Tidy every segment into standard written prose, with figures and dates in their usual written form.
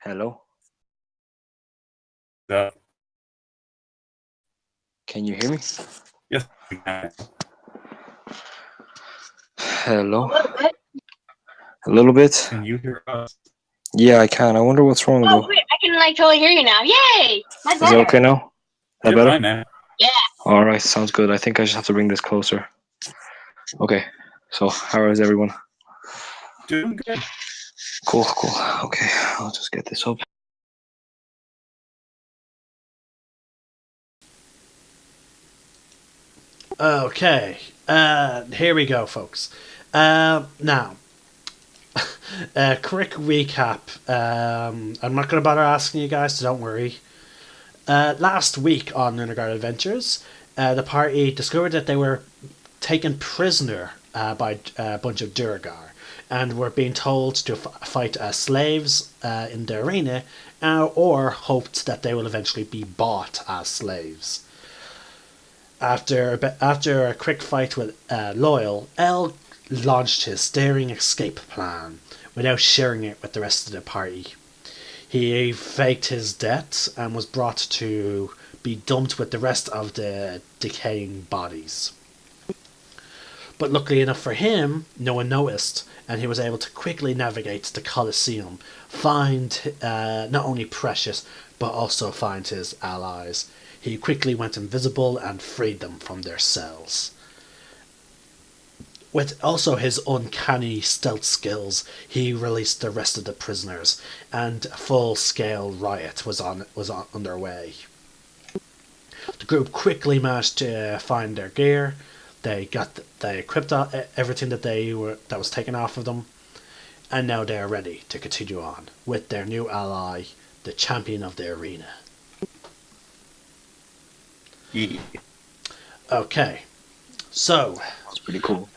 Hello? Uh, Can you hear me? yes, we can. Hello? A little bit? Can you hear us? Yeah, I can. I wonder what's wrong Oh, though. wait, I can totally hear you now. Yay! That's Is that better. okay now? Is that You're better? fine now. Yeah. Alright, sounds good. I think I just have to bring this closer. Okay, so how is everyone? Doing good. Cool, cool. Okay, I'll just get this up. Okay, here we go, folks. Now, a quick recap. I'm not going to bother asking you guys, so don't worry. Last week on Lunar Adventures, the party discovered that they were taken prisoner by a bunch of Durgar and were being told to fight as slaves in the arena, or hoped that they will eventually be bought as slaves. After a quick fight with Loyal, L launched his daring escape plan without sharing it with the rest of the party. He faked his death and was brought to be dumped with the rest of the decaying bodies. But luckily enough for him, no one noticed, and he was able to quickly navigate the Colosseum, find not only Precious, but also find his allies. He quickly went invisible and freed them from their cells. With also his uncanny stealth skills, he released the rest of the prisoners, and a full-scale riot was underway. The group quickly managed to find their gear. They equipped everything that was taken off of them, and now they are ready to continue on with their new ally, the champion of the arena. Yeah. Okay, so That's pretty cool.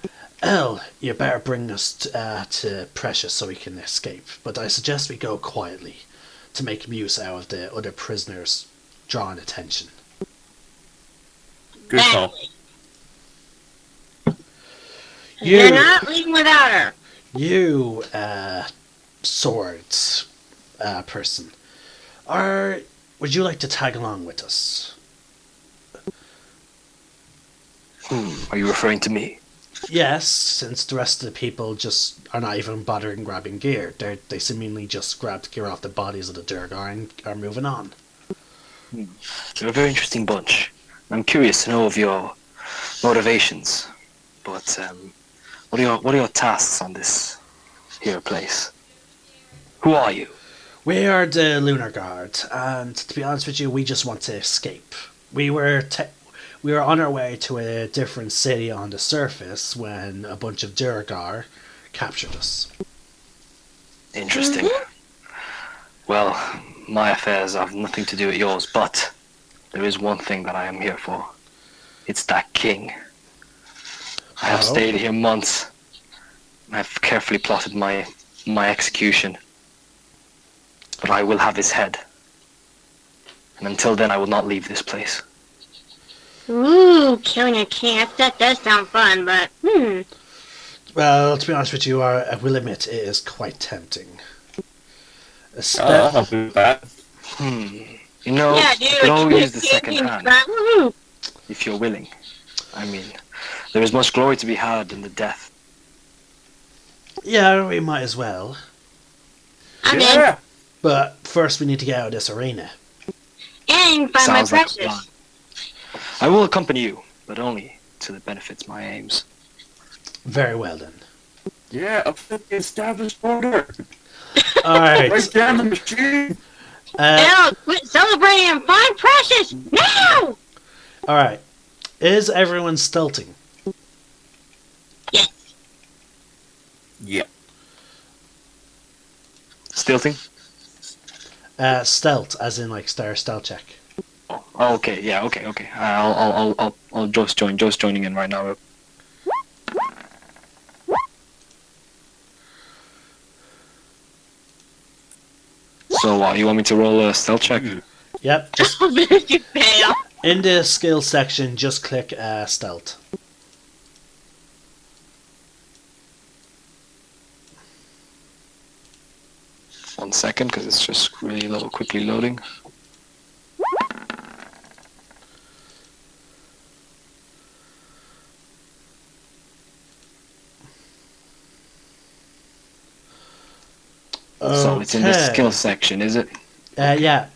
Elle, you better bring us to Precious so we can escape. But I suggest we go quietly to make use out of the other prisoners drawing attention. Good call. You're not leaving without her. You, swords person, would you like to tag along with us? Are you referring to me? Yes, since the rest of the people just are not even bothering grabbing gear. They seemingly just grabbed gear off the bodies of the Durgar and are moving on. You're a very interesting bunch. I'm curious to know of your motivations. But what are your tasks on this here place? Who are you? We are the Lunar Guard, and to be honest with you, we just want to escape. We were on our way to a different city on the surface when a bunch of Durgar captured us. Interesting. Well, my affairs have nothing to do with yours, but there is one thing that I am here for. It's that king. I have stayed here months. I've carefully plotted my execution. But I will have his head. And until then, I will not leave this place. Ooh, killing a king. That does sound fun, but Well, to be honest with you, I will admit it is quite tempting. I'll do that. You know, yeah, you dude, can always use the king second and hand woohoo. if you're willing. I mean, there is much glory to be had in the death. Yeah, we might as well. I'm in. Yeah. But first, we need to get out of this arena. And find my Sounds like a Precious. plan. I will accompany you, but only till it benefits my aims. Very well then. Yeah, upset the established order. All right. Right down the machine. Elle, quit celebrating and find Precious now. All right. Is everyone stealthing? Yes. Yeah. Stealthing? Stealth, as in like stealth check. Oh, okay, yeah, okay. I'll just join. Just joining in right now. So, you want me to roll a stealth check? Yep. Just You fail. in the skill section, just click stealth. Well, 1 second because it's just really quickly loading. So it's in the Okay. skill section, is it? Yeah.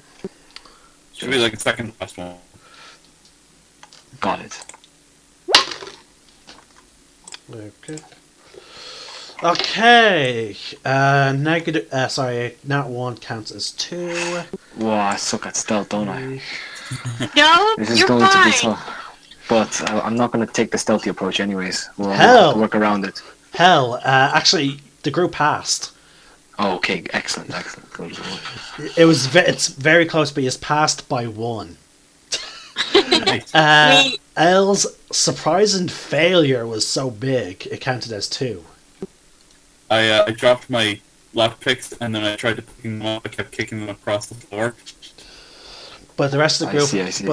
Should be like the second last one. Got it. Okay. Okay. Negative. Sorry, not 1 counts as 2. Whoa, I suck at stealth, don't I? No, This is you're going to be fine. tough. But I'm not going to take the stealthy approach anyways. We'll have Hell. to work around it. Hell, actually, the group passed. Oh, okay, excellent. Good. It's very close, but it's passed by 1. Nice. Sweet. L's surprising failure was so big, it counted as 2. I dropped my lockpicks and then I tried to pick them up. I kept kicking them across the floor. But the rest of the I group, see.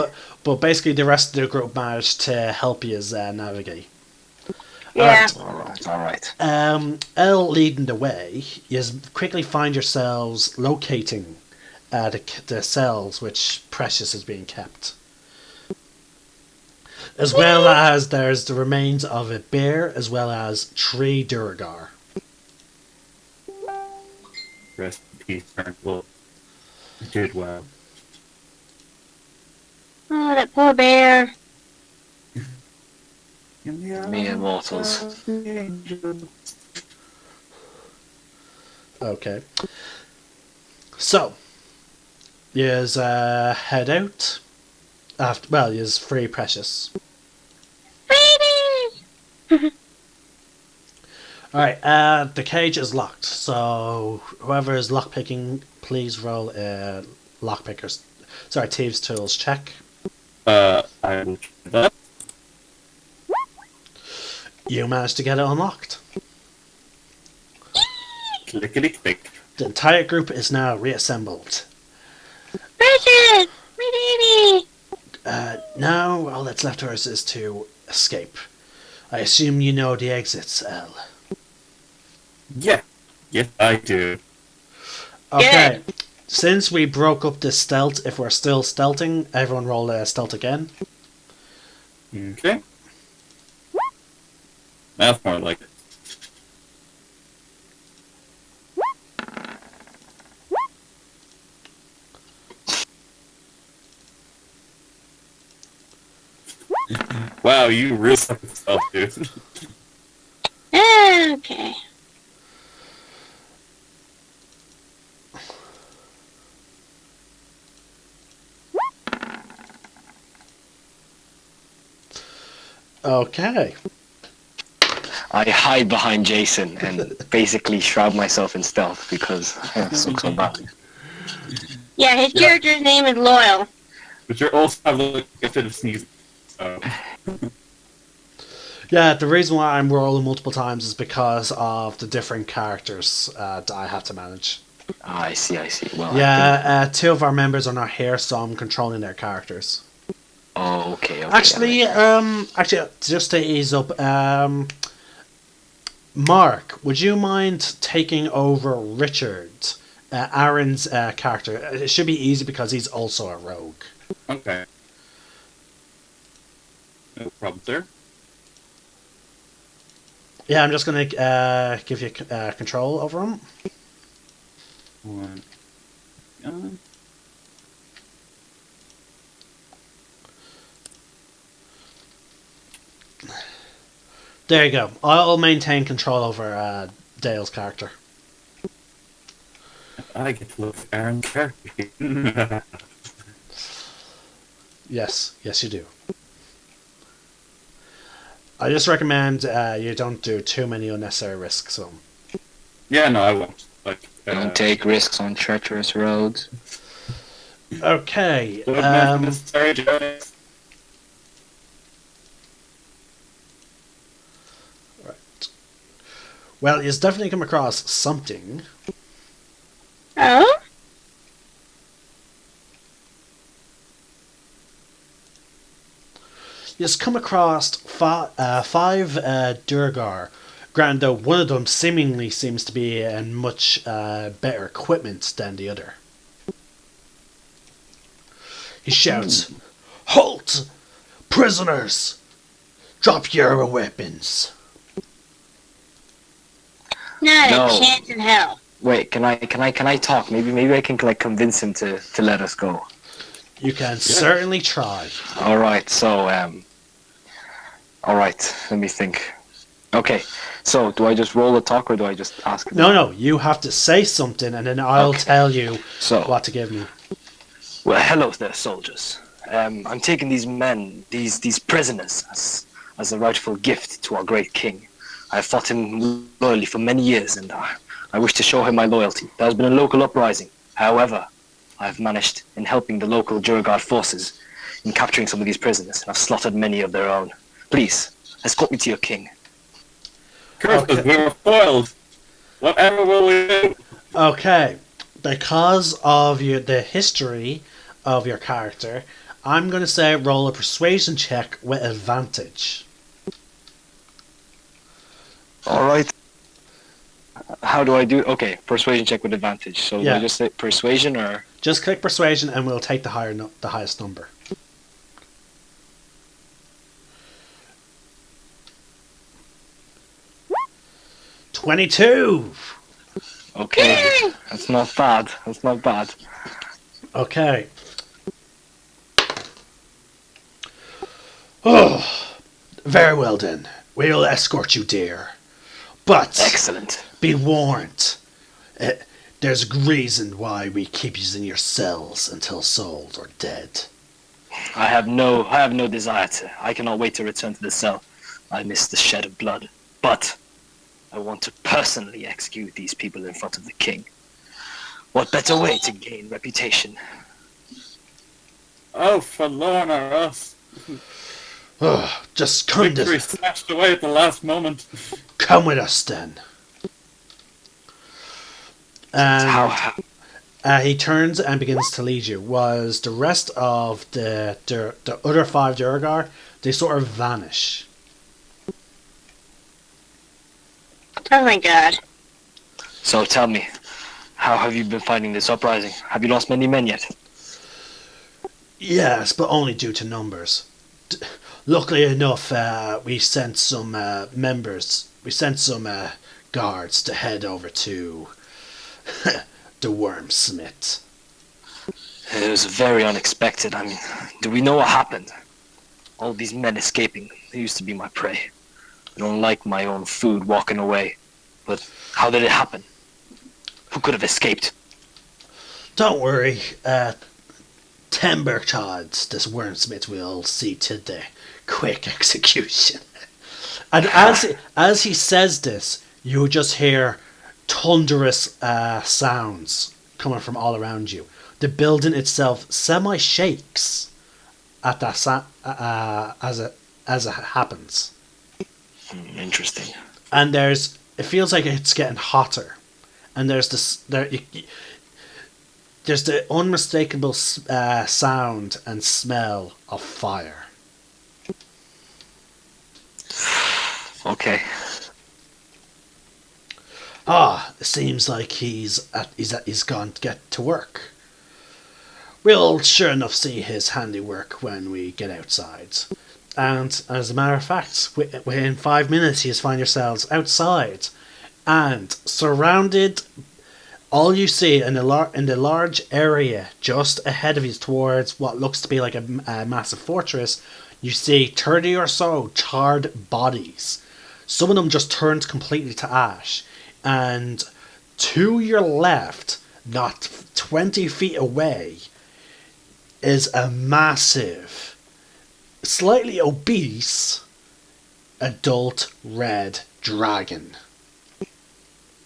But basically the rest of the group managed to help you navigate. Yeah. Alright. L leading the way, you quickly find yourselves locating the cells which Precious is being kept. As well as there's the remains of a bear, as well as 3 Duragar. Rest in peace, Turnbull. You did well. Oh, that poor bear. Me and mortals. Okay. So, yous head out. Yous free Precious. Baby! Alright, the cage is locked, so whoever is lockpicking, please roll a lockpicker's. Sorry, Thieves' Tools check. I will try that. You managed to get it unlocked. Clickety click. The entire group is now reassembled. Precious! My baby! Now all that's left for us is to escape. I assume you know the exits, L. Yeah. Yes, I do. Okay. Since we broke up the stealth, if we're still stealthing, everyone roll a stealth again. Okay. That's more like it. Wow, you really suck at stuff, dude. Okay. Okay. I hide behind Jason and basically shroud myself in stealth because I suck so badly. Yeah, his Yeah. character's name is Loyal. But you're also have a bit of sneezing. So. Yeah, the reason why I'm rolling multiple times is because of the different characters that I have to manage. I see. Well, Yeah, 2 of our members are not here, so I'm controlling their characters. Oh, okay. Actually, just to ease up, Mark, would you mind taking over Richard, Aaron's character? It should be easy because he's also a rogue. Okay. No problem, sir. Yeah, I'm just gonna give you control over him. One. There you go. I'll maintain control over Dale's character. I get to look at Aaron's character. Yes, you do. I just recommend you don't do too many unnecessary risks. So. Yeah, no, I won't. Like, Don't take risks on treacherous roads. Okay. Don't make unnecessary jokes. Right. Well, you've definitely come across something. Oh? You've come across five Durgar Grand, though one of them seemingly seems to be in much better equipment than the other. He shouts, "Halt! Prisoners! Drop your weapons!" Not No. a chance in hell. Wait, can I talk? Maybe I can like convince him to let us go. You can certainly try. All right, so all right, let me think. Okay, so do I just roll a talk or do I just ask him? No, you have to say something and then I'll Okay. tell you So, what to give me. well, hello there, soldiers. I'm taking these men, these prisoners, as a rightful gift to our great king. I've fought him loyally for many years, and I wish to show him my loyalty. There has been a local uprising. However, I've managed in helping the local Jurguard forces in capturing some of these prisoners, and I've slaughtered many of their own. Please, escort me to your king. Curses, Okay. we were foiled. Whatever will we do? Okay, because of the history of your character, I'm going to say roll a persuasion check with advantage. All right. How do I do? Okay, persuasion check with advantage. So do Yeah. I just say persuasion or? Just click persuasion and we'll take the highest number. $22. Okay, that's not bad. That's not bad. Okay. Oh, very well then. We'll escort you, dear. But Excellent. be warned. There's a reason why we keep you in your cells until sold or dead. I have no desire to. I cannot wait to return to the cell. I miss the shed of blood. But I want to personally execute these people in front of the king. What better way to gain reputation? Oh, for Lunar, us. Oh, just come Victory snatched away at the last moment. come with us then. And How? he turns and begins to lead you. Was the rest of the other 5 Durgar, they sort of vanish. Oh my god. So tell me, how have you been fighting this uprising? Have you lost many men yet? Yes, but only due to numbers. Luckily enough, we sent some members. We sent some guards to head over to the Wormsmith. It was very unexpected. I mean, do we know what happened? All these men escaping. They used to be my prey. I don't like my own food walking away. But how did it happen? Who could have escaped? Don't worry, Timbertods, this Wormsmith will see to the quick execution. And as he says this, you just hear thunderous sounds coming from all around you. The building itself semi-shakes at that as it happens. Interesting. And it feels like it's getting hotter, and there's the unmistakable sound and smell of fire. Okay. It seems like he's gone to get to work. We'll sure enough see his handiwork when we get outside. And as a matter of fact, within 5 minutes, you find yourselves outside, and surrounded. All you see in the large area just ahead of you, towards what looks to be like a massive fortress, you see 30 or so charred bodies. Some of them just turned completely to ash, and to your left, not 20 feet away, is a massive, slightly obese, adult red dragon.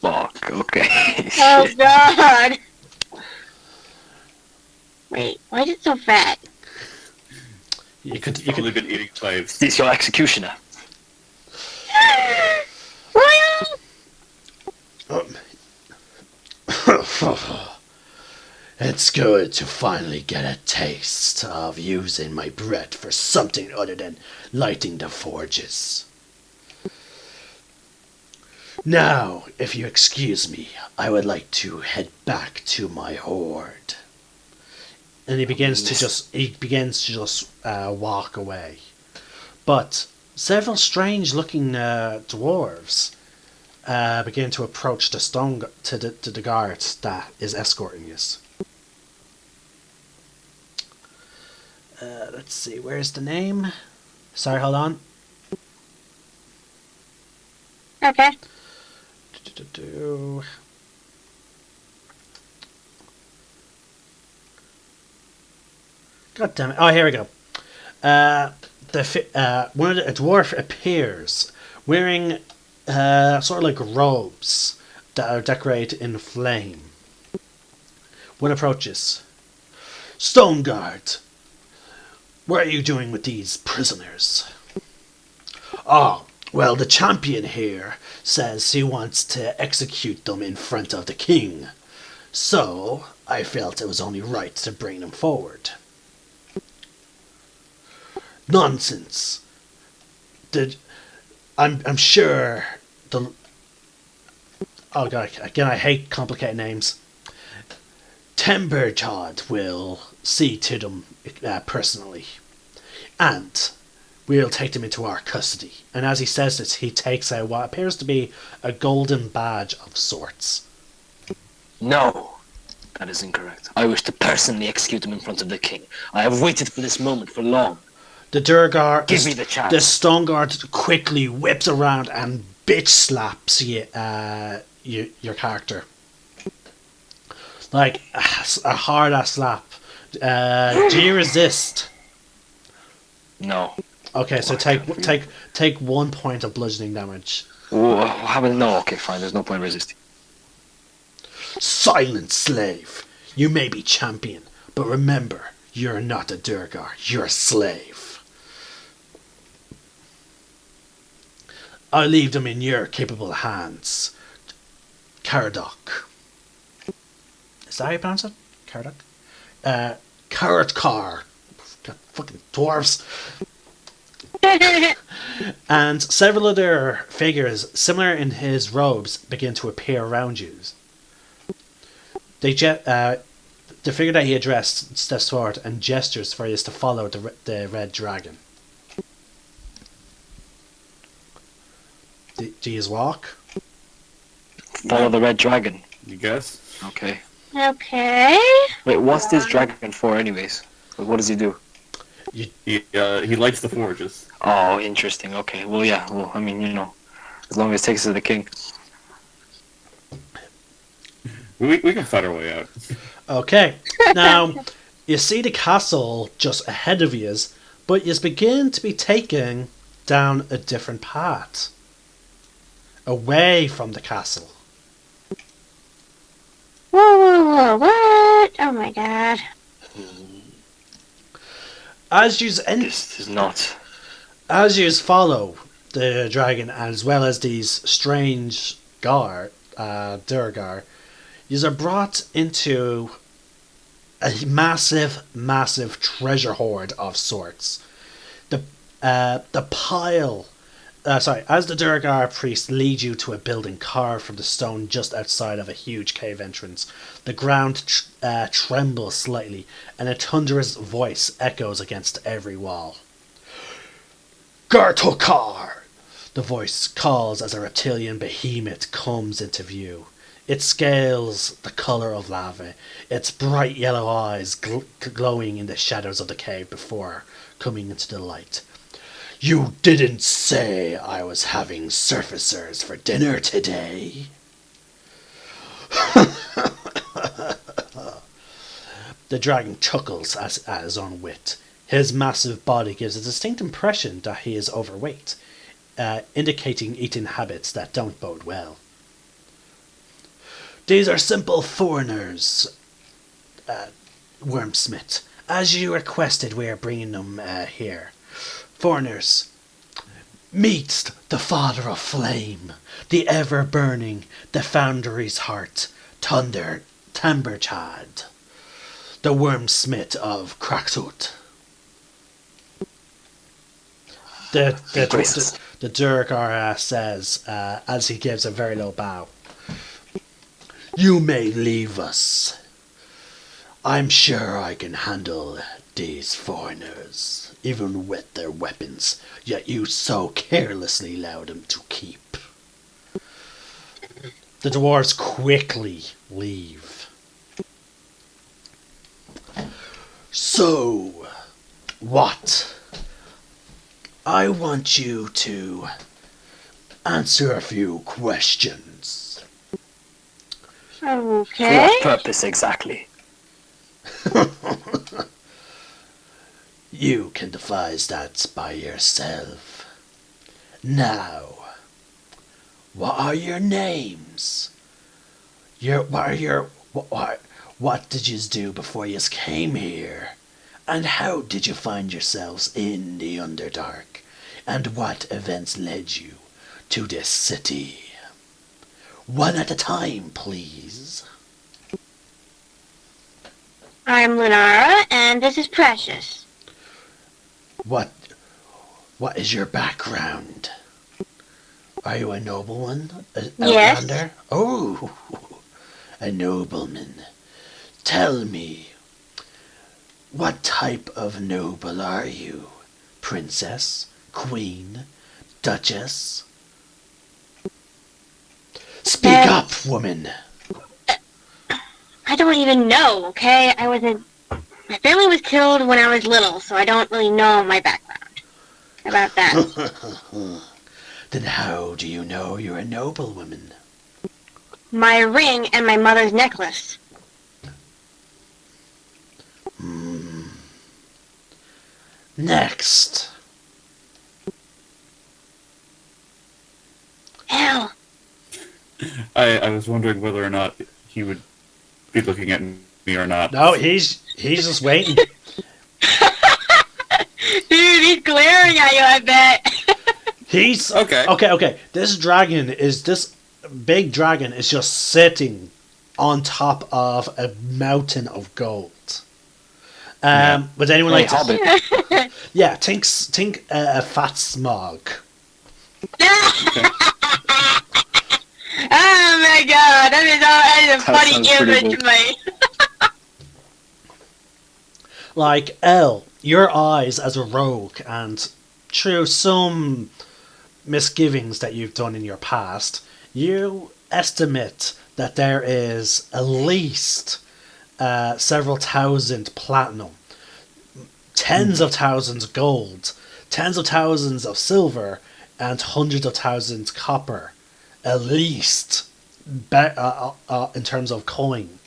Fuck, okay. Oh god. Wait, why is it so fat? You could Probably been eating slaves. He's your executioner. Well, It's good to finally get a taste of using my breath for something other than lighting the forges. Now, if you excuse me, I would like to head back to my horde. And he begins to just walk away. But several strange-looking dwarves begin to approach the guard that is escorting us. Let's see, where's the name? Sorry, hold on. Okay. God damn it! Oh, here we go. A dwarf appears wearing sort of like robes that are decorated in flame. One approaches. Stone Guard, what are you doing with these prisoners? Oh, well, the champion here says he wants to execute them in front of the king. So, I felt it was only right to bring them forward. Nonsense. I'm sure the... Oh god, again, I hate complicated names. Timberjod will see to them personally. And we'll take them into our custody. And as he says this, he takes out what appears to be a golden badge of sorts. No, that is incorrect. I wish to personally execute him in front of the king. I have waited for this moment for long. The Durgar, Give me the chance. The Stone Guard quickly whips around and bitch slaps your character. Like a hard ass slap. Do you resist? No. Okay, so take 1 point of bludgeoning damage. No, okay, fine. There's no point resisting. Silent slave. You may be champion, but remember, you're not a Durgar. You're a slave. I leave them in your capable hands. Caradoc. Is that how you pronounce it? Caradoc? Caratkar. God, fucking dwarves. And several other figures, similar in his robes, begin to appear around you. The figure that he addressed steps forward and gestures for you to follow the red dragon. Do you walk? Follow the red dragon. You guess? Okay. Okay. Wait, what's this dragon for anyways? Like, what does he do? He likes the forges. Oh, interesting. Okay. Well, yeah. Well, I mean, you know, as long as it takes us to the king. We can fight our way out. Okay. Now, you see the castle just ahead of you, but you begin to be taken down a different path. Away from the castle. Whoa, what? Oh my god. As you This is not. As you follow the dragon, as well as these strange Durgar, you are brought into a massive treasure hoard of sorts. The pile. As the Durgar priest leads you to a building carved from the stone just outside of a huge cave entrance, the ground trembles slightly, and a thunderous voice echoes against every wall. Gartokar! The voice calls as a reptilian behemoth comes into view. It scales the colour of lava, its bright yellow eyes glowing in the shadows of the cave before coming into the light. You didn't say I was having surfacers for dinner today. The dragon chuckles at his own wit. His massive body gives a distinct impression that he is overweight, indicating eating habits that don't bode well. These are simple foreigners, Wormsmith. As you requested, we are bringing them here. Foreigners, meet the father of flame, the ever-burning, the foundery's heart, Timberchad, the Wormsmith of Kraktut. Gracious. The Durgar says as he gives a very low bow. You may leave us. I'm sure I can handle these foreigners, even with their weapons, yet you so carelessly allowed them to keep. The dwarves quickly leave. So, what? I want you to answer a few questions. For Okay. what purpose exactly? You can devise that by yourself. Now, what are your names? What did you do before you came here? And how did you find yourselves in the Underdark? And what events led you to this city? One at a time, please. I'm Lunara, and this is Precious. What is your background? Are you a nobleman? An Yes. outlander? Oh, a nobleman. Tell me, what type of noble are you? Princess? Queen? Duchess? Speak Uh, up, woman! I don't even know, okay? My family was killed when I was little, so I don't really know my background about that. Then how do you know you're a noblewoman? My ring and my mother's necklace. Next. Hell. I was wondering whether or not he would be looking at me or not. No, he's just waiting. Dude, he's glaring at you, I bet. He's Okay. Okay. This big dragon is just sitting on top of a mountain of gold. Yeah. Would anyone Hey, like to? Hobbit. Yeah, think a fat smog. Oh my god, that is a That funny sounds pretty image, good. mate. Like Elle, your eyes as a rogue, and through some misgivings that you've done in your past, you estimate that there is at least several thousand platinum, tens of thousands gold, tens of thousands of silver, and hundreds of thousands copper, at least, in terms of coin.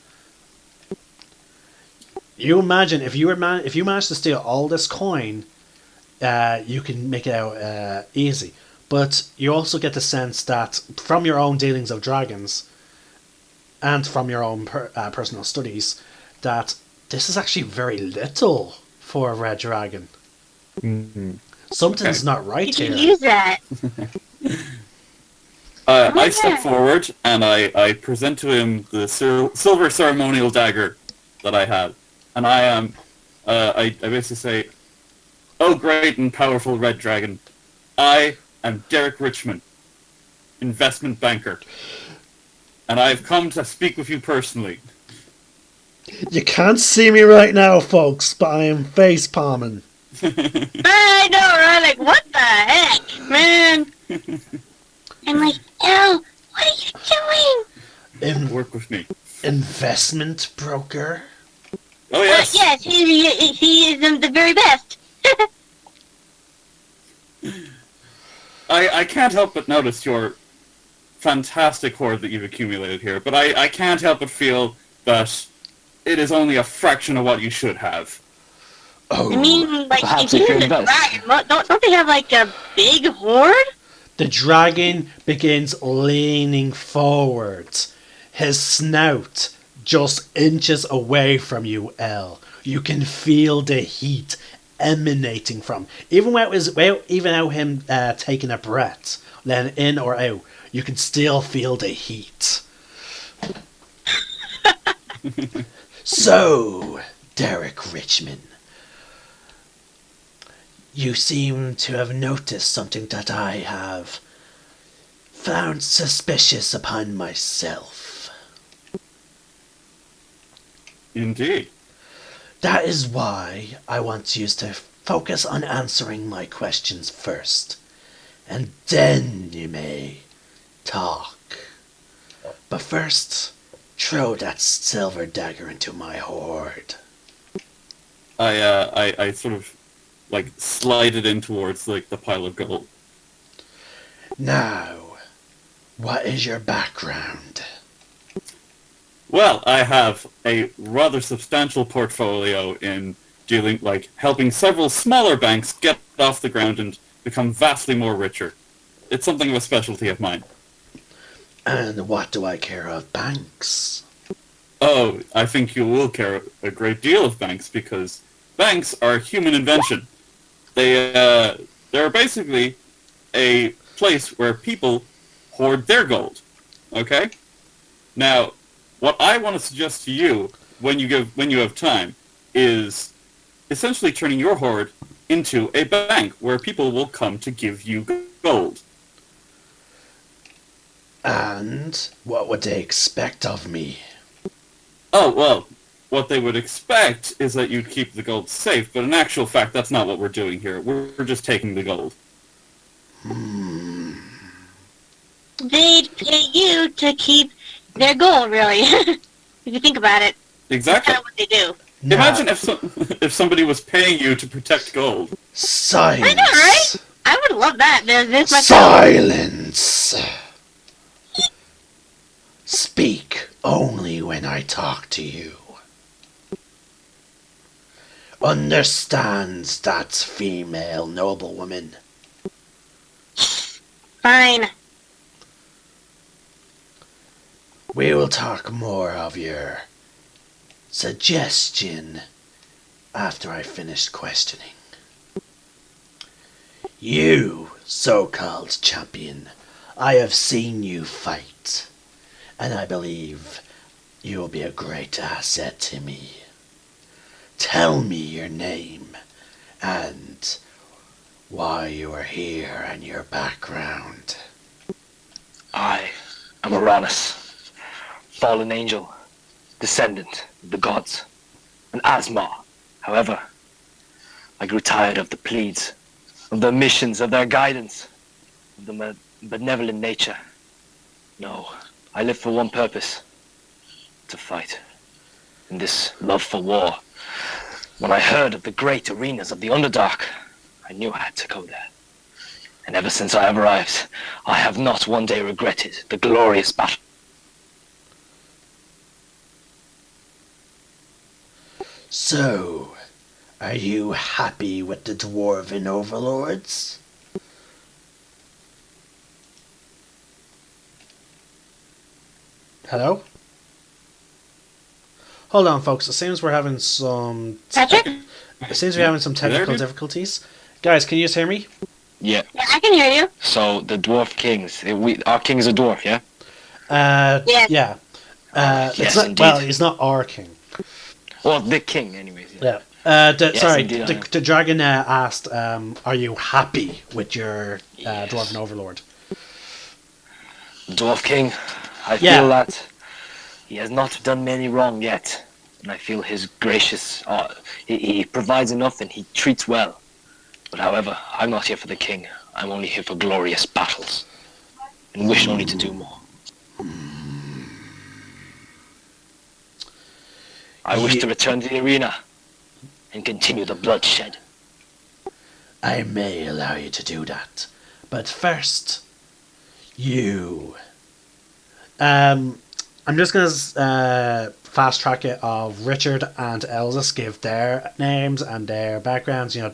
You imagine if you managed to steal all this coin, you can make it out easy. But you also get the sense that from your own dealings of dragons, and from your own personal studies, that this is actually very little for a red dragon. Mm-hmm. Something's Okay. not right Did you here. use that? I step forward and I present to him the silver ceremonial dagger that I had. And I basically say, "Oh, great and powerful red dragon, I am Derek Richmond, investment banker. And I've come to speak with you personally." You can't see me right now, folks, but I am face palming. I know, right? Like, what the heck, man? I'm like, Elle, what are you doing? Work with me. Investment broker? Oh, yes. Yes, he is the very best. I can't help but notice your fantastic hoard that you've accumulated here, but I can't help but feel that it is only a fraction of what you should have. Oh, I mean, like, Perhaps if if he's you a invest. dragon, don't they have, like, a big hoard? the dragon begins leaning forwards. His snout just inches away from you, Elle. You can feel the heat emanating from. Even without him taking a breath, then in or out, you can still feel the heat. So, Derek Richmond, You seem to have noticed something that I have found suspicious upon myself. Indeed. That is why I want you to focus on answering my questions first, and then you may talk. But first, throw that silver dagger into my hoard. I sort of like slide it in towards like the pile of gold. Now, what is your background? Well, I have a rather substantial portfolio in dealing, like, helping several smaller banks get off the ground and become vastly more richer. It's something of a specialty of mine. And what do I care of banks? Oh, I think you will care a great deal of banks because banks are human invention. They're basically a place where people hoard their gold. Okay? Now, what I want to suggest to you when you have time is essentially turning your hoard into a bank where people will come to give you gold. And what would they expect of me? Oh, well, what they would expect is that you'd keep the gold safe, but in actual fact, that's not what we're doing here. We're just taking the gold. They'd pay you to keep their gold, really. If you think about it, that's Exactly. kind of what they do. Imagine if somebody was paying you to protect gold. Silence! I know, right? I would love that. This myself. Silence! Speak only when I talk to you. Understands that female noblewoman. Fine. We will talk more of your suggestion after I finish questioning. You, so-called champion, I have seen you fight, and I believe you will be a great asset to me. Tell me your name and why you are here and your background. I am Uranus, fallen angel, descendant of the gods, an Asmar. However, I grew tired of the pleads, of their missions, of their guidance, of the benevolent nature. No, I live for one purpose, to fight. In this love for war, when I heard of the great arenas of the Underdark, I knew I had to go there. And ever since I have arrived, I have not one day regretted the glorious battle. So, are you happy with the dwarven overlords? Hello? Hold on, folks. It seems we're having some... Patrick? It seems we're having some technical dude? difficulties. Guys, can you just hear me? Yeah, Yeah, I can hear you. so the dwarf kings, our king is a dwarf, yeah? Yes. Yeah. Yes, it's not, indeed. well, he's not our king. Well, the king anyways, yeah. Yeah. Yes, Sorry, indeed I am. the dragon asked, are you happy with your Yes. dwarven overlord? Dwarf king, I Yeah. feel that he has not done me any wrong yet. And I feel his gracious, he provides enough and he treats well. But however, I'm not here for the king. I'm only here for glorious battles. And wish only to do more. I wish to return to the arena and continue the bloodshed. I may allow you to do that. But first, you. I'm just going to fast track it of Richard and Elvis give their names and their backgrounds, that's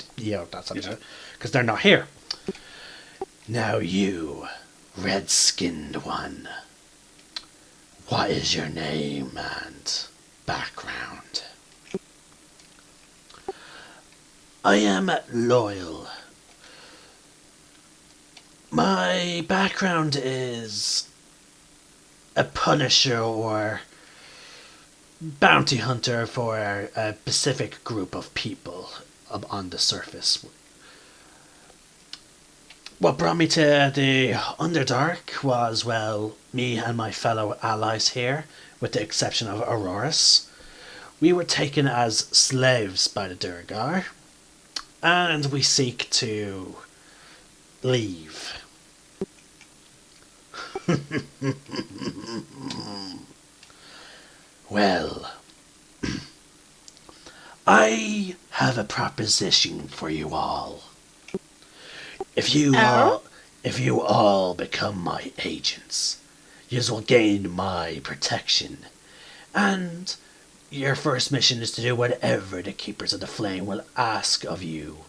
because they're not here. Now you, red-skinned one, what is your name and background? I am loyal. My background is a punisher or bounty hunter for a specific group of people on the surface. What brought me to the Underdark was, well, me and my fellow allies here, with the exception of Auroras. We were taken as slaves by the Durgar, and we seek to leave. Well, I have a proposition for you all. If you all, if you all become my agents, you will gain my protection, and your first mission is to do whatever the Keepers of the Flame will ask of you,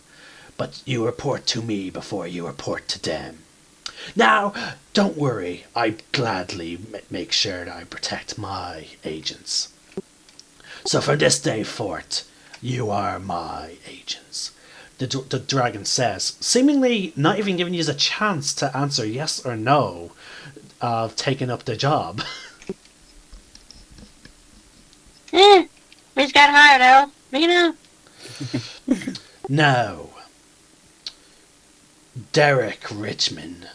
but you report to me before you report to them. Now, don't worry, I gladly make sure that I protect my agents. So from this day forth, you are my agents. The dragon says, seemingly not even giving you a chance to answer yes or no of taking up the job. We just got hired, Al. You know. Now, Derek Richmond,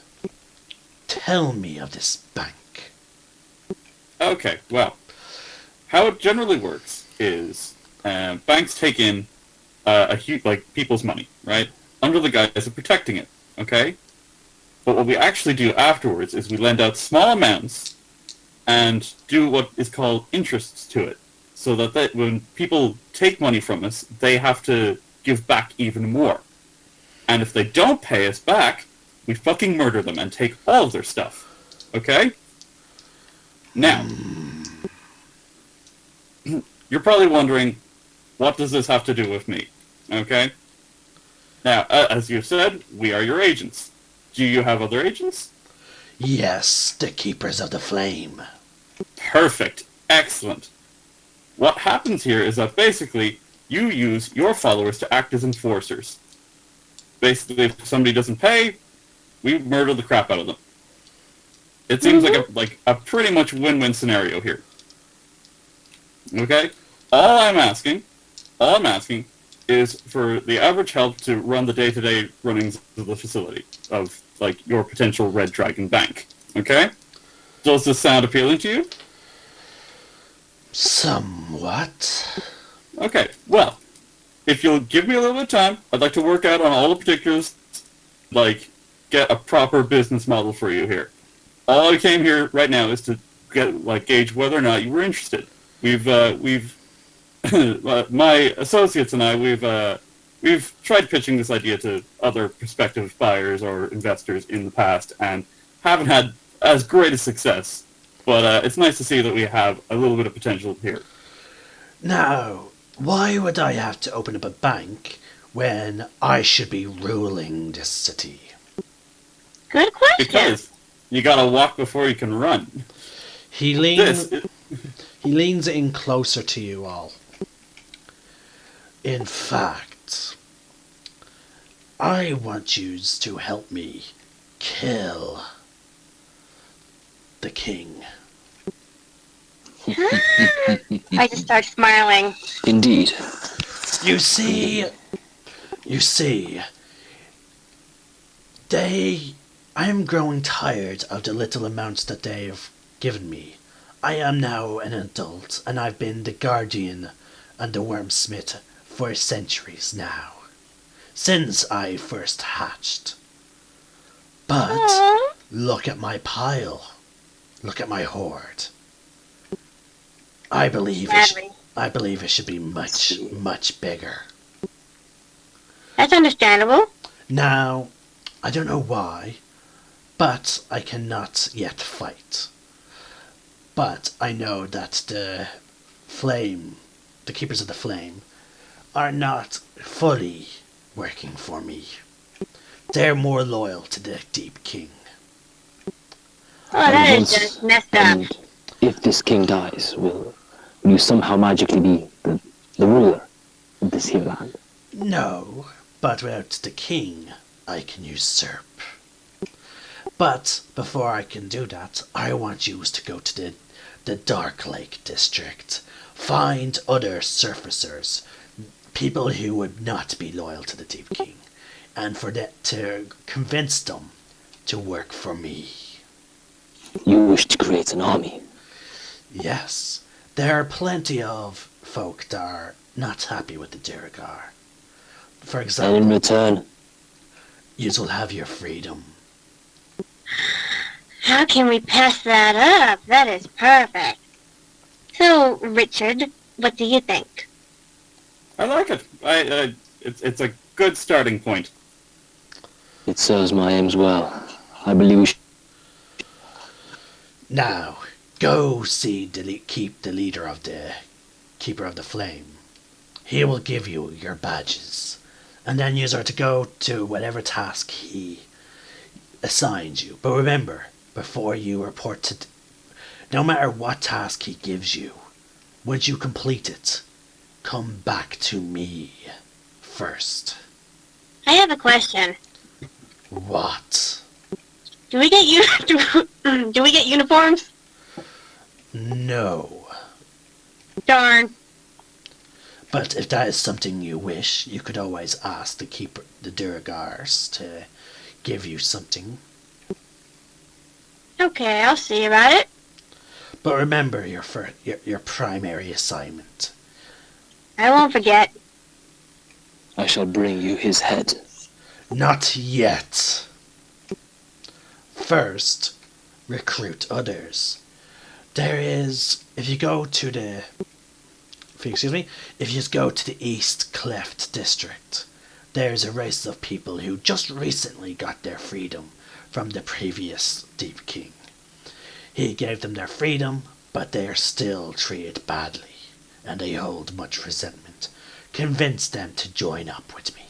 tell me of this bank. Okay, well, how it generally works is banks take in a huge, like, people's money, right? Under the guise of protecting it, okay? But what we actually do afterwards is we lend out small amounts and do what is called interests to it. So that when people take money from us, they have to give back even more. And if they don't pay us back, we fucking murder them and take all of their stuff. Okay? Now, you're probably wondering, what does this have to do with me? Okay? Now, as you've said, we are your agents. Do you have other agents? Yes, the Keepers of the Flame. Perfect. Excellent. What happens here is that basically, you use your followers to act as enforcers. Basically, if somebody doesn't pay, we murder the crap out of them. It seems like a pretty much win-win scenario here. Okay? All I'm asking is for the average help to run the day-to-day runnings of the facility, of, like, your potential Red Dragon Bank. Okay? Does this sound appealing to you? Somewhat. Okay, well, if you'll give me a little bit of time, I'd like to work out on all the particulars, like, get a proper business model for you here. All I came here right now is to gauge whether or not you were interested. My associates and I, we've tried pitching this idea to other prospective buyers or investors in the past and haven't had as great a success. But it's nice to see that we have a little bit of potential here. Now, why would I have to open up a bank when I should be ruling this city? Good question. Because you gotta walk before you can run. He leans in closer to you all. In fact, I want you to help me kill the king. I just start smiling. Indeed. You see, I am growing tired of the little amounts that they have given me. I am now an adult, and I've been the guardian and the wormsmith for centuries now, since I first hatched. But Aww. look at my pile. Look at my hoard. I believe it should be much, much bigger. That's understandable. Now, I don't know why, but I cannot yet fight. But I know that the Keepers of the Flame, are not fully working for me. They're more loyal to the Deep King. Oh, that And is just messed up. And if this king dies, will you somehow magically be the ruler of this here land? No, but without the king, I can usurp. But before I can do that, I want you to go to the Dark Lake district. Find other surfacers, people who would not be loyal to the Deep King, and for that to convince them to work for me. You wish to create an army. Yes, there are plenty of folk that are not happy with the Duragar. For And in example, return, you will have your freedom. How can we pass that up? That is perfect. So, Richard, what do you think? I like it. It's a good starting point. it serves my aims well. I believe we should. Now, go see keep the leader of the Keeper of the Flame. He will give you your badges, and then you are to go to whatever task he assigns you. But remember, before you report to, no matter what task he gives you, once you complete it, come back to me first. I have a question. What? Do we get do we get uniforms? No. Darn. But if that is something you wish, you could always ask the Duragars to give you something. Okay, I'll see about it. But remember your primary assignment. I won't forget. I shall bring you his head. Not yet. First, recruit others. There is, if you go to the East Cleft District, there's a race of people who just recently got their freedom from the previous Deep King. He gave them their freedom, but they are still treated badly, and they hold much resentment. Convince them to join up with me.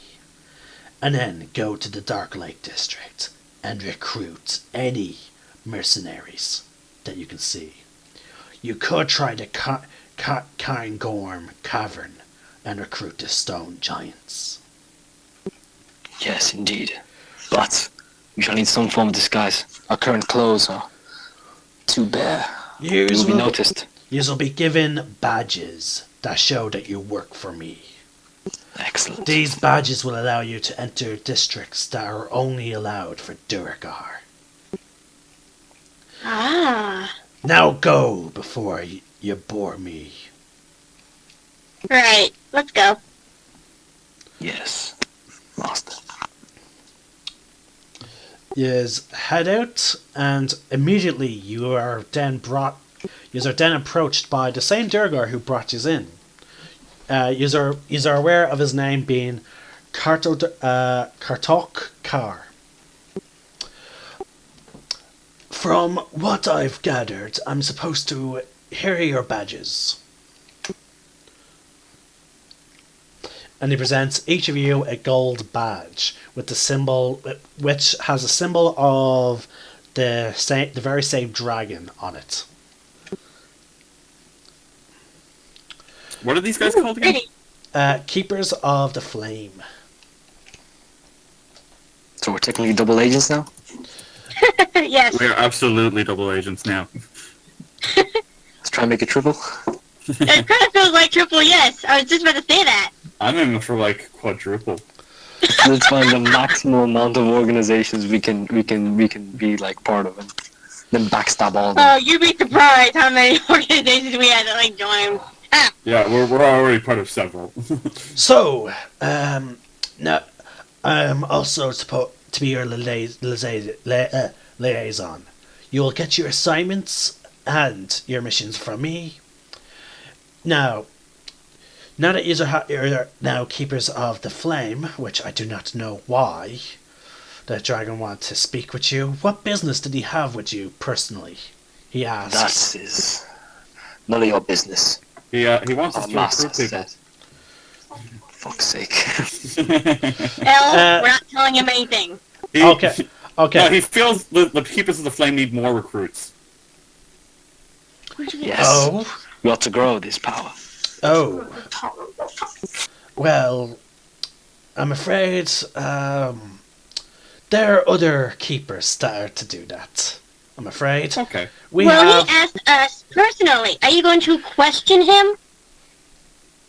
And then go to the Dark Lake District and recruit any mercenaries that you can see. You could try the Cairngorm Cavern and recruit the Stone Giants. Yes, indeed. But we shall need some form of disguise. Our current clothes are too bare. We will be noticed. You will be given badges that show that you work for me. Excellent. These badges will allow you to enter districts that are only allowed for Duragar. Ah. Now go before you bore me. Right. Let's go. Yes, master. Yes, head out, and immediately you are then approached by the same Durgar who brought you in. You are aware of his name being Kartok Kar. From what I've gathered, I'm supposed to here are your badges. And he presents each of you a gold badge with the symbol, which has a symbol of the very same dragon on it. What are these guys called again? Pretty. Keepers of the Flame. So we're technically double agents now? Yes. We're absolutely double agents now. Let's try and make it triple. It kind of feels like triple yes. I was just about to say that. I'm aiming for like quadruple. Let's find the maximum amount of organizations we can be like part of, and then backstab all of them. Oh, you'd be surprised how many organizations we had that like join. Ah. Yeah, we're already part of several. So, now I'm also supposed to be your liaison. You will get your assignments and your missions from me. Now that you're now Keepers of the Flame, which I do not know why the dragon wants to speak with you, what business did he have with you personally? He asked. That is none of your business. He wants us Our to master recruit people. said. Fuck's sake. We're not telling him anything. Okay. No, he feels the Keepers of the Flame need more recruits. Yes. Oh. We ought to grow this power. Oh. Well, I'm afraid there are other keepers that are to do that. I'm afraid. Okay. He asked us personally. Are you going to question him?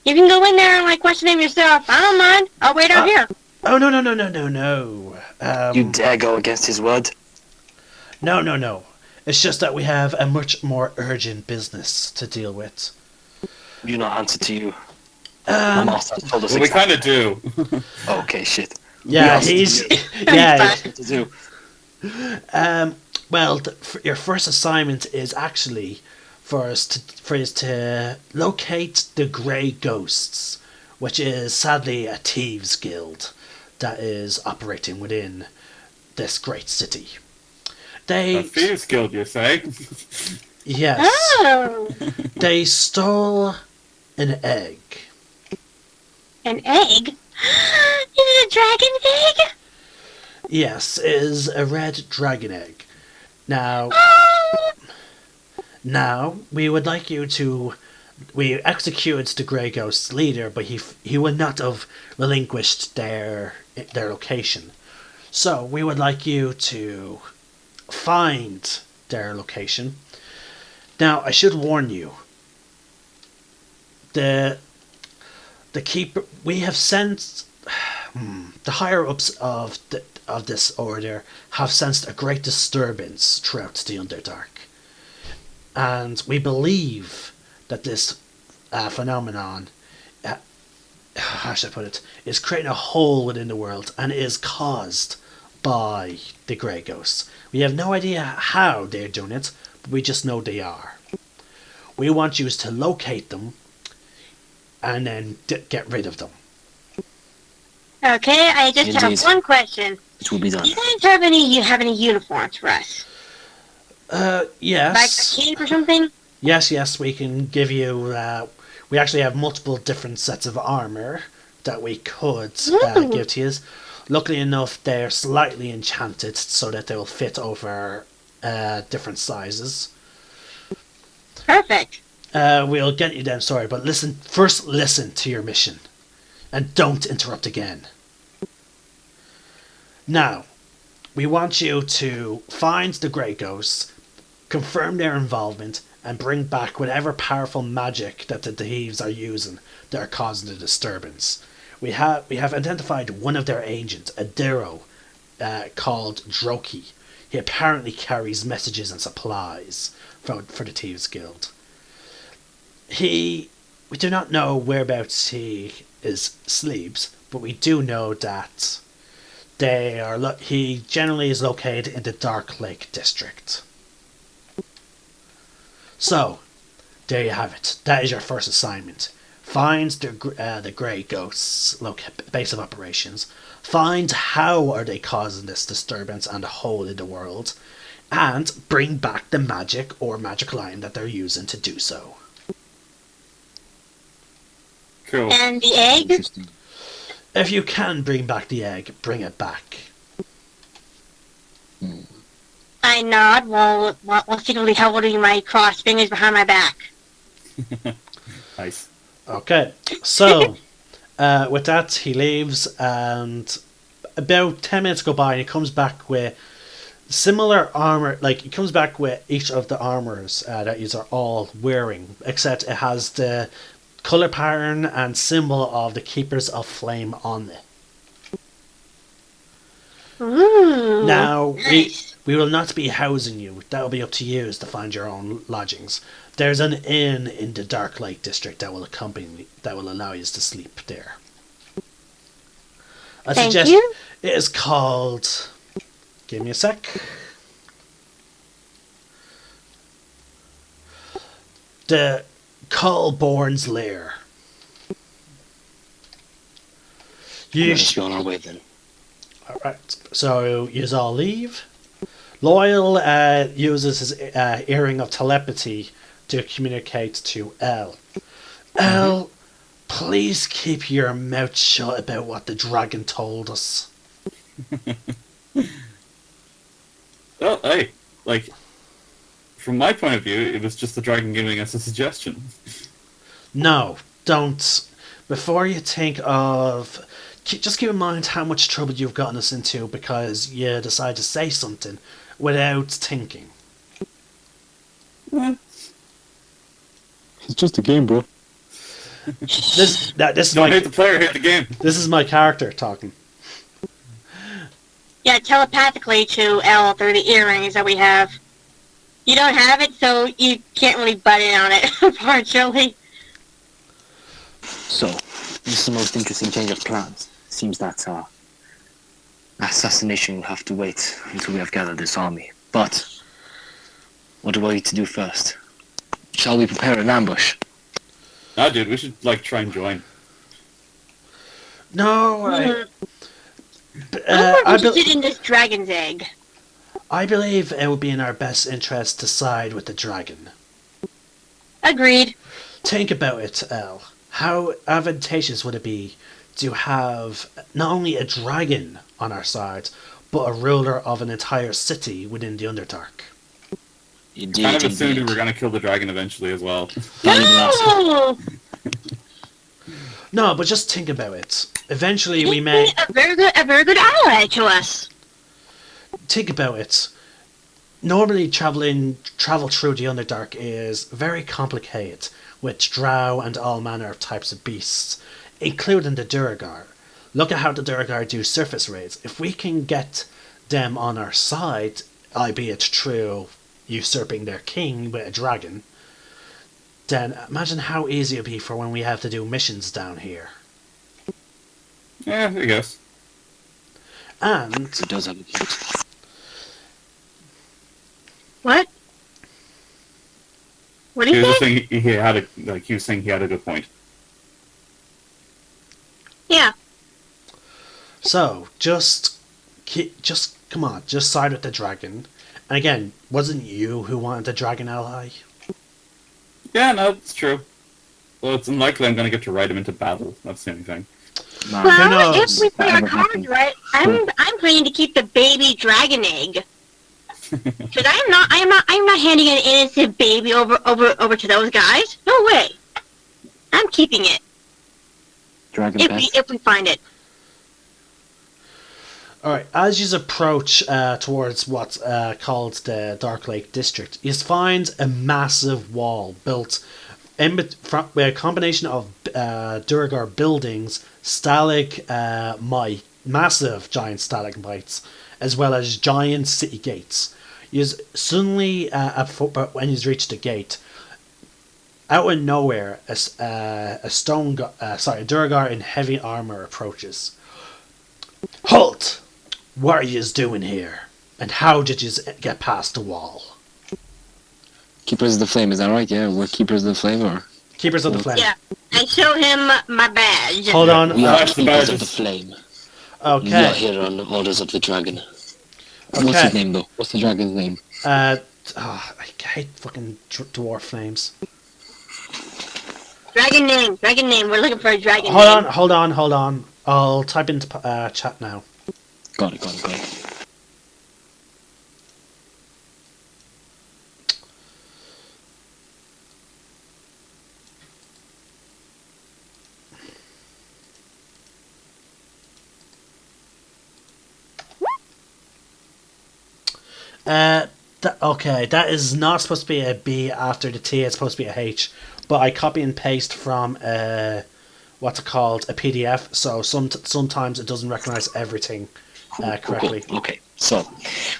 You can go in there and like question him yourself. I don't mind. I'll wait out here. Oh, no, no, no, no, no, no. You dare go against his word? No, no, no. It's just that we have a much more urgent business to deal with. You not answer to you. My Um, master has told us Well, we kind exactly. of do. Okay, shit. yeah, else he's... do Yeah, What to do? well, your first assignment is actually for us to locate the Grey Ghosts, which is sadly a thieves' guild that is operating within this great city. A They, thieves guild, you say? yes, Oh, they stole an egg. an egg? Is it a dragon egg? Yes, it is a red dragon egg. Now, Oh, we would like you to. We executed the Grey Ghost's leader, but he would not have relinquished their location. So we would like you to find their location. Now, I should warn you. The keeper we have sent the higher ups of this order have sensed a great disturbance throughout the Underdark, and we believe that this phenomenon, how should I put it, is creating a hole within the world and is caused by the Grey Ghosts. We have no idea how they're doing it, but we just know they are. We want you to locate them and then get rid of them. okay. I just have Indeed. one question. It will be done. Do you guys have any uniforms for us? Like a Yes. cape or something? Yes, we can give you. We actually have multiple different sets of armor that we could Ooh. give to you. Luckily enough, they're slightly enchanted so that they will fit over different sizes. Perfect. We'll get you down, sorry, but first listen to your mission. And don't interrupt again. Now, we want you to find the Grey Ghosts, confirm their involvement, and bring back whatever powerful magic that the thieves are using that are causing the disturbance. We have identified one of their agents, a Dero, called Droki. He apparently carries messages and supplies for the Thieves Guild. We do not know whereabouts he sleeps, but we do know that he generally is located in the Dark Lake district. So, there you have it. That is your first assignment. Find the Grey Ghosts' base of operations. Find how are they causing this disturbance and the hole in the world, and bring back the magic or magical item that they're using to do so. Cool. And the egg? Interesting. If you can bring back the egg, bring it back. I nod while secretly holding my crossed fingers behind my back. Nice. Okay, so with that he leaves, and about 10 minutes go by and he comes back with similar armor. Like, he comes back with each of the armors that you are all wearing, except it has the color pattern and symbol of the Keepers of Flame on it. Ooh. Now, nice. we will not be housing you. That will be up to you to find your own lodgings. There's an inn in the Dark Lake district that will allow you to sleep there. I Thank suggest you. it is called. Give me a sec. The Cullborn's Lair. Let's go on our way then. Alright, so you all leave. Loyal uses his earring of telepathy to communicate to Elle. Elle, please keep your mouth shut about what the dragon told us. Well, hey, like, from my point of view, it was just the dragon giving us a suggestion. No, don't. Before you think of... Just keep in mind how much trouble you've gotten us into because you decide to say something without thinking. It's just a game, bro. This is Don't hate the player, hate the game. this is my character talking. Yeah, telepathically to Elle through the earrings that we have. You don't have it, so you can't really butt in on it, unfortunately. So, this is the most interesting change of plans. Seems that assassination will have to wait until we have gathered this army. But, what do I need to do first? Shall we prepare an ambush? Nah, dude, we should like try and join. No, I'm more I, interested in this dragon's egg. I believe it would be in our best interest to side with the dragon. Agreed. Think about it, Elle. How advantageous would it be to have not only a dragon on our side, but a ruler of an entire city within the Underdark? Indeed, Kind of assumed we indeed. were gonna kill the dragon eventually as well. No! No, but just think about it. Eventually we may... a very good ally to us. Think about it. Normally travel through the Underdark is very complicated, with drow and all manner of types of beasts, including the Duergar. Look at how the Duergar do surface raids. If we can get them on our side, albeit through usurping their king with a dragon, then imagine how easy it would be for when we have to do missions down here. Yeah, I guess. And He does have a point. What? What do He you was just think? saying he had a like he was saying he had a good point. Yeah. so, just come on, just side with the dragon. And again, wasn't you who wanted the dragon ally? Yeah, no, it's true. Well, it's unlikely I'm gonna get to ride him into battle. That's the only thing. Man, Well, knows? if we play our Whatever cards happened. right, I'm planning to keep the baby dragon egg. Because I'm not handing an innocent baby over to those guys. No way. I'm keeping it Dragon if Pet. we find it. Alright, as you approach towards what's called the Dark Lake District, you find a massive wall built with a combination of Duergar buildings, massive giant stalagmites, as well as giant city gates. You suddenly, when you reach the gate, out of nowhere, a Duergar in heavy armor approaches. Halt! What are you doing here? And how did you get past the wall? Keepers of the Flame, is that right? Yeah, we're Keepers of the Flame, or? Keepers of the Flame. Yeah. I show him my badge. Hold on. We are Flash the Keepers of badges. the Flame. We are Okay. here on the orders of the dragon. Okay. What's his name, though? What's the dragon's name? I hate fucking dwarf names. Dragon name. We're looking for a dragon name. Hold on. I'll type into chat now. Got it. That is not supposed to be a B after the T. It's supposed to be a H. But I copy and paste from what's it called, a PDF. So sometimes it doesn't recognize everything correctly. Cool. Okay, so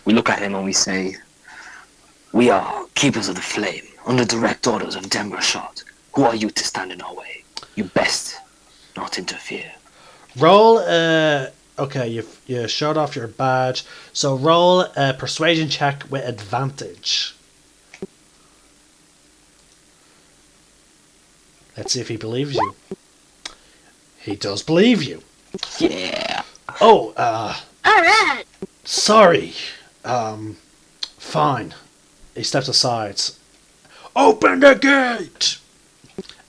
we look at him and we say, "We are Keepers of the Flame, under direct orders of Denver Shot. Who are you to stand in our way? You best not interfere." Roll. Okay, you showed off your badge. So roll a persuasion check with advantage. Let's see if he believes you. He does believe you. Yeah. Oh, Alright. sorry. Fine. He steps aside. Open the gate!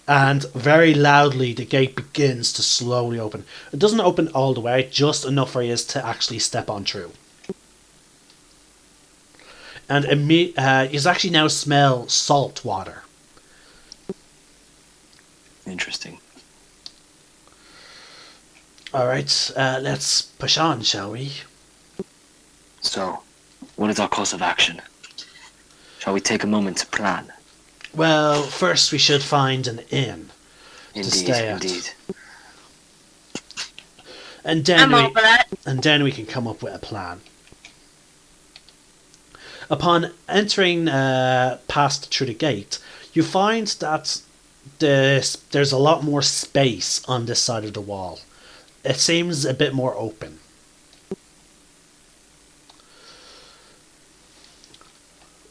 And very loudly, the gate begins to slowly open. It doesn't open all the way, just enough for you to actually step on through. And you actually now smell salt water. Interesting. Alright, let's push on, shall we? So, what is our course of action? Shall we take a moment to plan? Well, first we should find an inn. Indeed, stay at. indeed. And I'm all for that. then we can come up with a plan. Upon entering past through the gate, you find that there's a lot more space on this side of the wall. It seems a bit more open.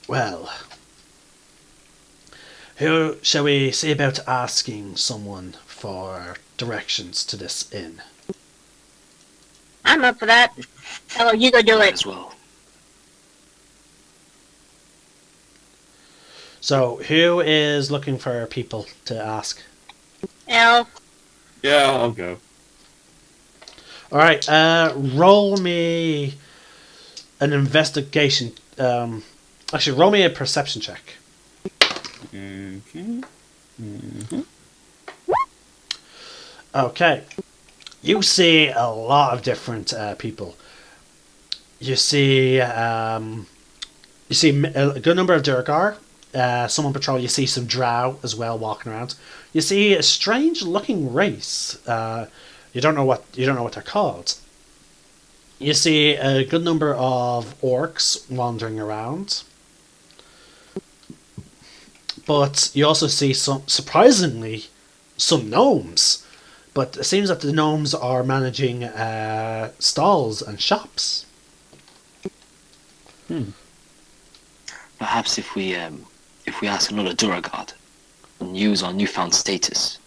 Well, who shall we see about asking someone for directions to this inn? I'm up for that. Oh, you go do Might it. as well. So, who is looking for people to ask? Elf. Yeah, I'll go. Alright, roll me an investigation. Actually, roll me a perception check. Okay. Mm-hmm. Okay. You see a lot of different people. You see a good number of Durgar. Some on patrol. You see some Drow as well walking around. You see a strange-looking race. You don't know what they're called. You see a good number of orcs wandering around. But you also see surprisingly, some gnomes. But it seems that the gnomes are managing stalls and shops. Perhaps if we ask another Duragard and use our newfound status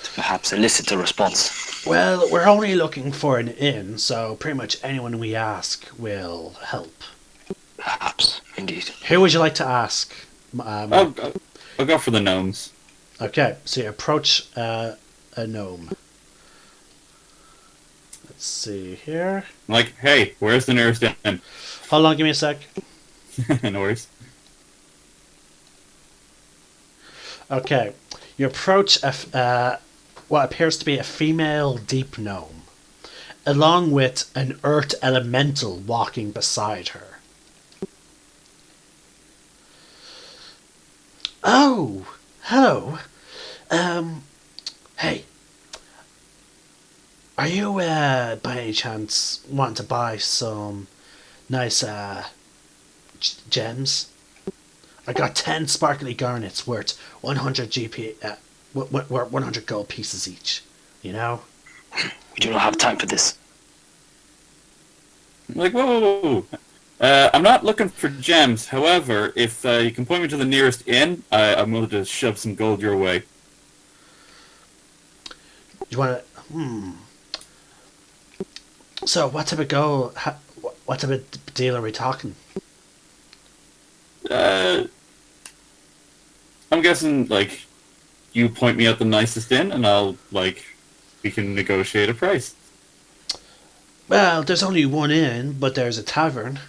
to perhaps elicit a response. Well, we're only looking for an inn, so pretty much anyone we ask will help. Perhaps, indeed. Who would you like to ask? I'll go for the gnomes. Okay, so you approach a gnome. Let's see here. Like, hey, where's the nearest inn? Hold on, give me a sec. No worries. Okay, you approach what appears to be a female deep gnome, along with an earth elemental walking beside her. Oh, hello. Hey. Are you, by any chance, wanting to buy some nice, gems? I got 10 sparkly garnets worth 100 GP, 100 gold pieces each. You know? We do not have time for this. Like, whoa. I'm not looking for gems. However, if you can point me to the nearest inn, I'm willing to shove some gold your way. You want to... So, what type of gold... What type of deal are we talking? I'm guessing, like, you point me at the nicest inn, and we can negotiate a price. Well, there's only one inn, but there's a tavern.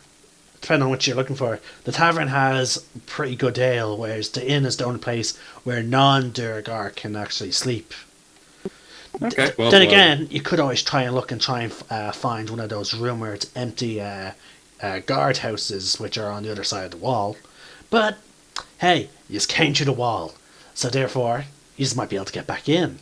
Depending on what you're looking for. The tavern has pretty good ale, whereas the inn is the only place where non-Durgar can actually sleep. Okay, well... Then again, you could always try and find one of those rumoured empty guard houses which are on the other side of the wall. But, hey, you just came through the wall. So therefore, you just might be able to get back in.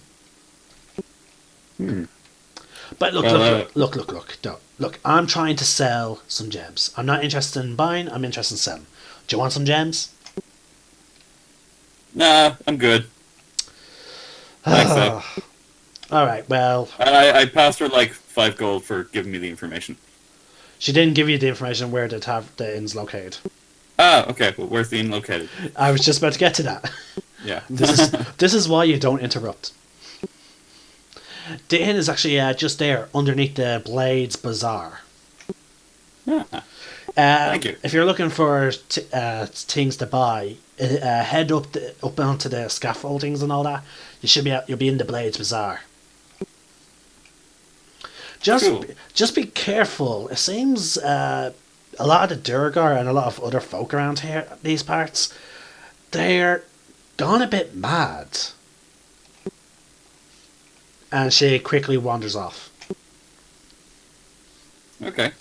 But look, I'm trying to sell some gems. I'm not interested in buying, I'm interested in selling. Do you want some gems? Nah, I'm good. Thanks, though. Alright, well... I passed her, 5 gold for giving me the information. She didn't give you the information where the inn's located. Ah, okay. Well, where's the inn located? I was just about to get to that. Yeah. This is why you don't interrupt. The inn is actually just there, underneath the Blades Bazaar. Yeah. Thank you. If you're looking for things to buy, head up onto the scaffoldings and all that. You'll be in the Blades Bazaar. Just be careful. It seems a lot of the Durgar and a lot of other folk around here, these parts, they're gone a bit mad. And she quickly wanders off. Okay.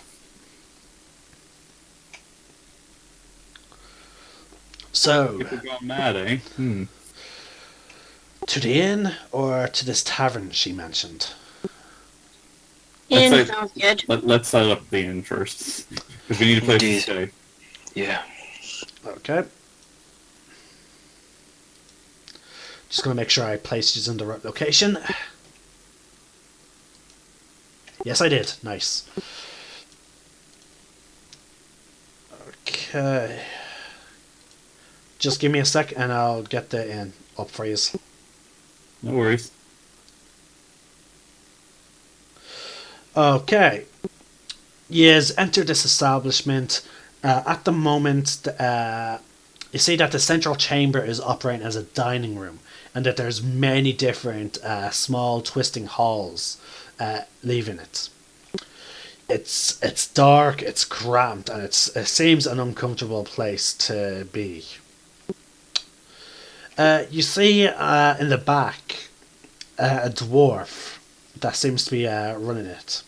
So, People gone mad, eh? to the inn or to this tavern she mentioned? Let's Inn say- sounds good. Let's set up the inn first. Because we need a place Indeed. to stay. Yeah. Okay. Just gonna make sure I placed you in the right location. Yes, I did. Nice. Okay. Just give me a sec and I'll get the inn up for you. No worries. Okay. Yes, enter this establishment. At the moment, you see that the central chamber is operating as a dining room, and that there's many different small twisting halls leaving it. It's dark, it's cramped, and it seems an uncomfortable place to be. You see in the back a dwarf that seems to be running it.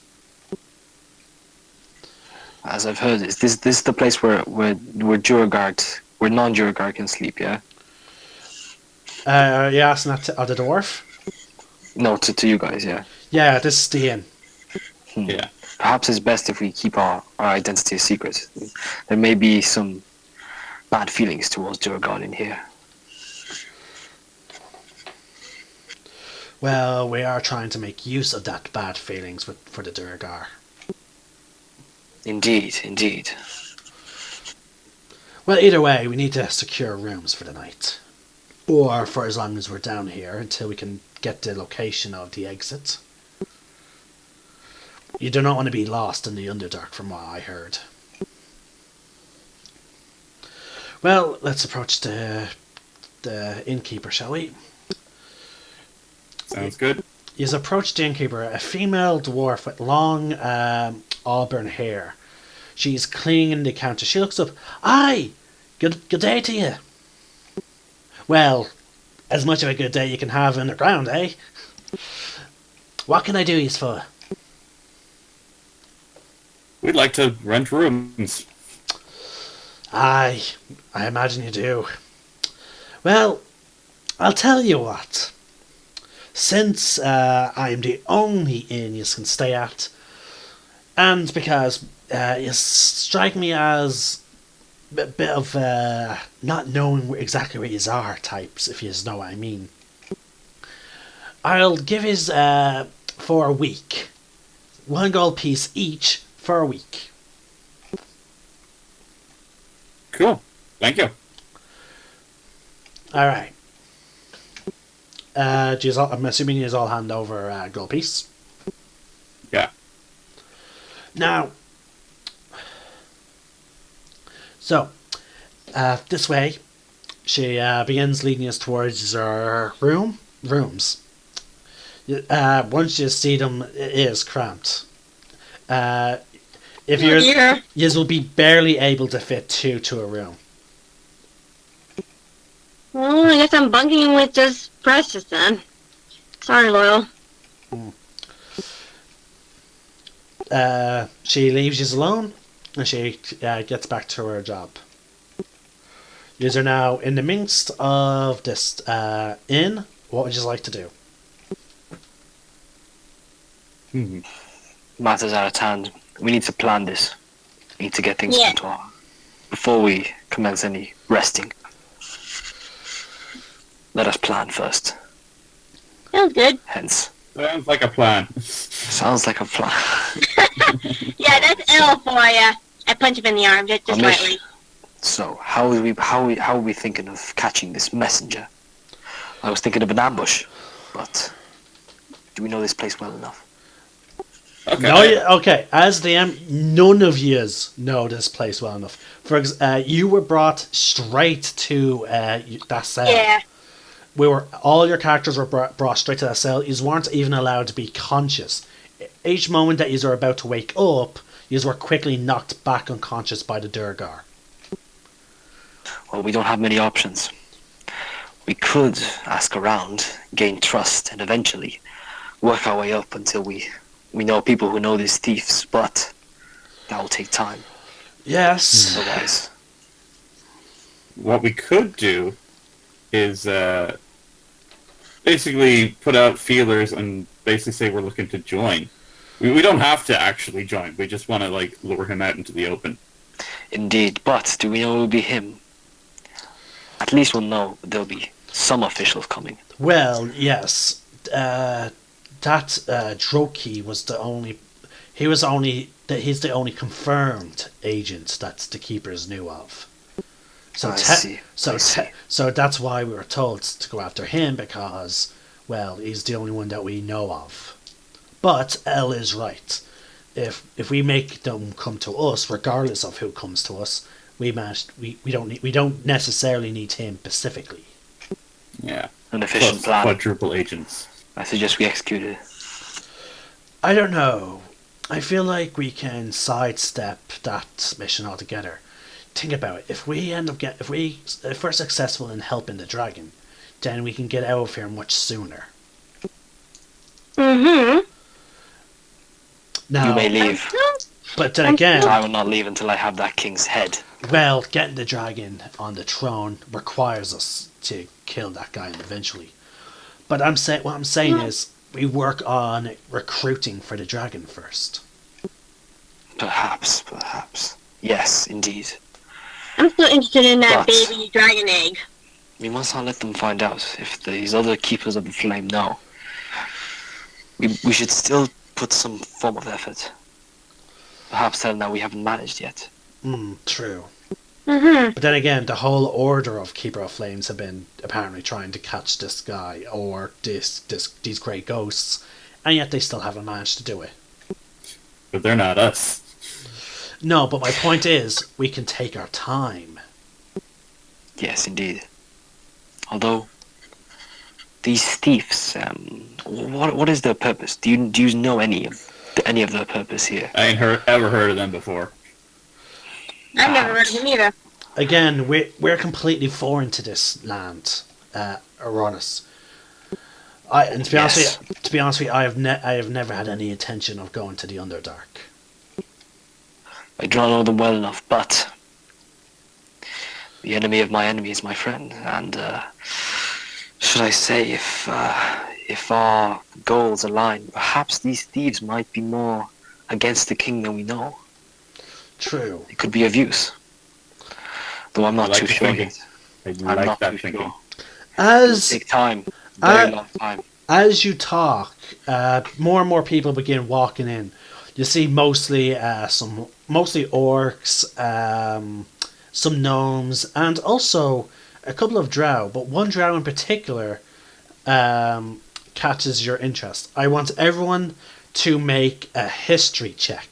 As I've heard, is this the place where non-Duragard can sleep? Yeah. Are you asking that to the dwarf? No, to you guys. Yeah. Yeah, this is the inn. Yeah. Perhaps it's best if we keep our identity a secret. There may be some bad feelings towards Duragard in here. Well, we are trying to make use of that bad feelings for the Durgar. Indeed, indeed. Well, either way, we need to secure rooms for the night. Or for as long as we're down here until we can get the location of the exit. You do not want to be lost in the Underdark from what I heard. Well, let's approach the innkeeper, shall we? Sounds good. Is approached the innkeeper, a female dwarf with long auburn hair. She's cleaning the counter. She looks up. Aye! Good day to you. Well, as much of a good day you can have underground, eh? What can I do yous for? We'd like to rent rooms. Aye, I imagine you do. Well, I'll tell you what. Since I'm the only inn you can stay at, and because you strike me as a bit of not knowing exactly where you are types, if you know what I mean, I'll give his for a week. 1 gold piece each for a week. Cool. Thank you. Alright. I'm assuming you all hand over a gold piece. Yeah. Now, so, this way, she begins leading us towards our rooms. Once you see them, it is cramped. If you're, Dear. you will be barely able to fit 2 to a room. Well, I guess I'm bunking with just Precious then. Sorry, Loyal. She leaves you alone, and she gets back to her job. You are now in the midst of this inn. What would you like to do? Matters are at hand. We need to plan this. We need to get things Yeah. into order before we commence any resting. Let us plan first. Sounds good. Hence, Sounds like a plan. sounds like a plan. Yeah, that's L for ya. I punch him in the arm just Amish. lightly. So, how are we thinking of catching this messenger? I was thinking of an ambush, but do we know this place well enough? Okay. No, okay. As the none of yous know this place well enough. You were brought straight to that cell. Yeah. All your characters were brought straight to that cell. You weren't even allowed to be conscious. Each moment that you were about to wake up, you were quickly knocked back unconscious by the Durgar. Well, we don't have many options. We could ask around, gain trust, and eventually work our way up until we know people who know these thieves, but that will take time. Yes. Otherwise, What we could do is basically put out feelers and basically say we're looking to join. We don't have to actually join. We just want to like lure him out into the open. Indeed, but do we know it will be him? At least we'll know there'll be some officials coming. Well, yes. That Droki was the only. He was only. He's the only confirmed agent that the Keepers knew of. So I see. so that's why we were told to go after him because, well, he's the only one that we know of. But Elle is right. If we make them come to us, regardless of who comes to us, we don't necessarily need him specifically. Yeah. An efficient Plus plan. quadruple agents. I suggest we execute it. I don't know. I feel like we can sidestep that mission altogether. Think about it. If we're successful in helping the dragon, then we can get out of here much sooner. Mm-hmm. Now, You may leave. but then again, I will not leave until I have that king's head. well, getting the dragon on the throne requires us to kill that guy eventually. But what I'm saying is, we work on recruiting for the dragon first. Perhaps. Yes, indeed. I'm still interested in that But- baby dragon egg. We must not let them find out. If these other keepers of the flame know, we should still put some form of effort. Perhaps tell them that we haven't managed yet. True. Mm-hmm. But then again, the whole order of Keeper of Flames have been apparently trying to catch this guy or these great ghosts, and yet they still haven't managed to do it. But they're not us. No, but my point is, we can take our time. Yes, indeed. Although these thieves, what is their purpose? Do you know any of their purpose here? I ain't ever heard of them before. I've never heard of him either. Again, we're completely foreign to this land, Uranus. To be honest with you, I have never had any intention of going to the Underdark. I do not know them well enough, but the enemy of my enemy is my friend, and should I say, if our goals align, perhaps these thieves might be more against the king than we know. True. It could be of use, though I'm not I like too the sure thinking. yet. I I'm like not that too thinking. sure. As Take time, very long time. as you talk, more and more people begin walking in. You see mostly orcs, some gnomes, and also a couple of drow. But one drow in particular catches your interest. I want everyone to make a history check.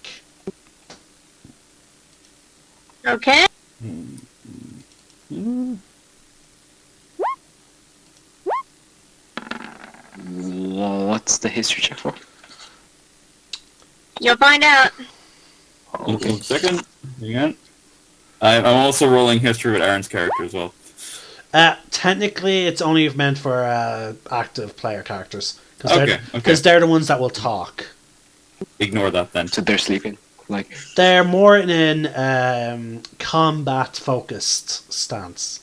Okay. What's the history check for? You'll find out. One second. Hang on. I'm also rolling history with Aaron's character as well. Technically, it's only meant for active player characters Okay. because they're the ones that will talk. Ignore that then. So they're sleeping. Like, They're more in an combat-focused stance.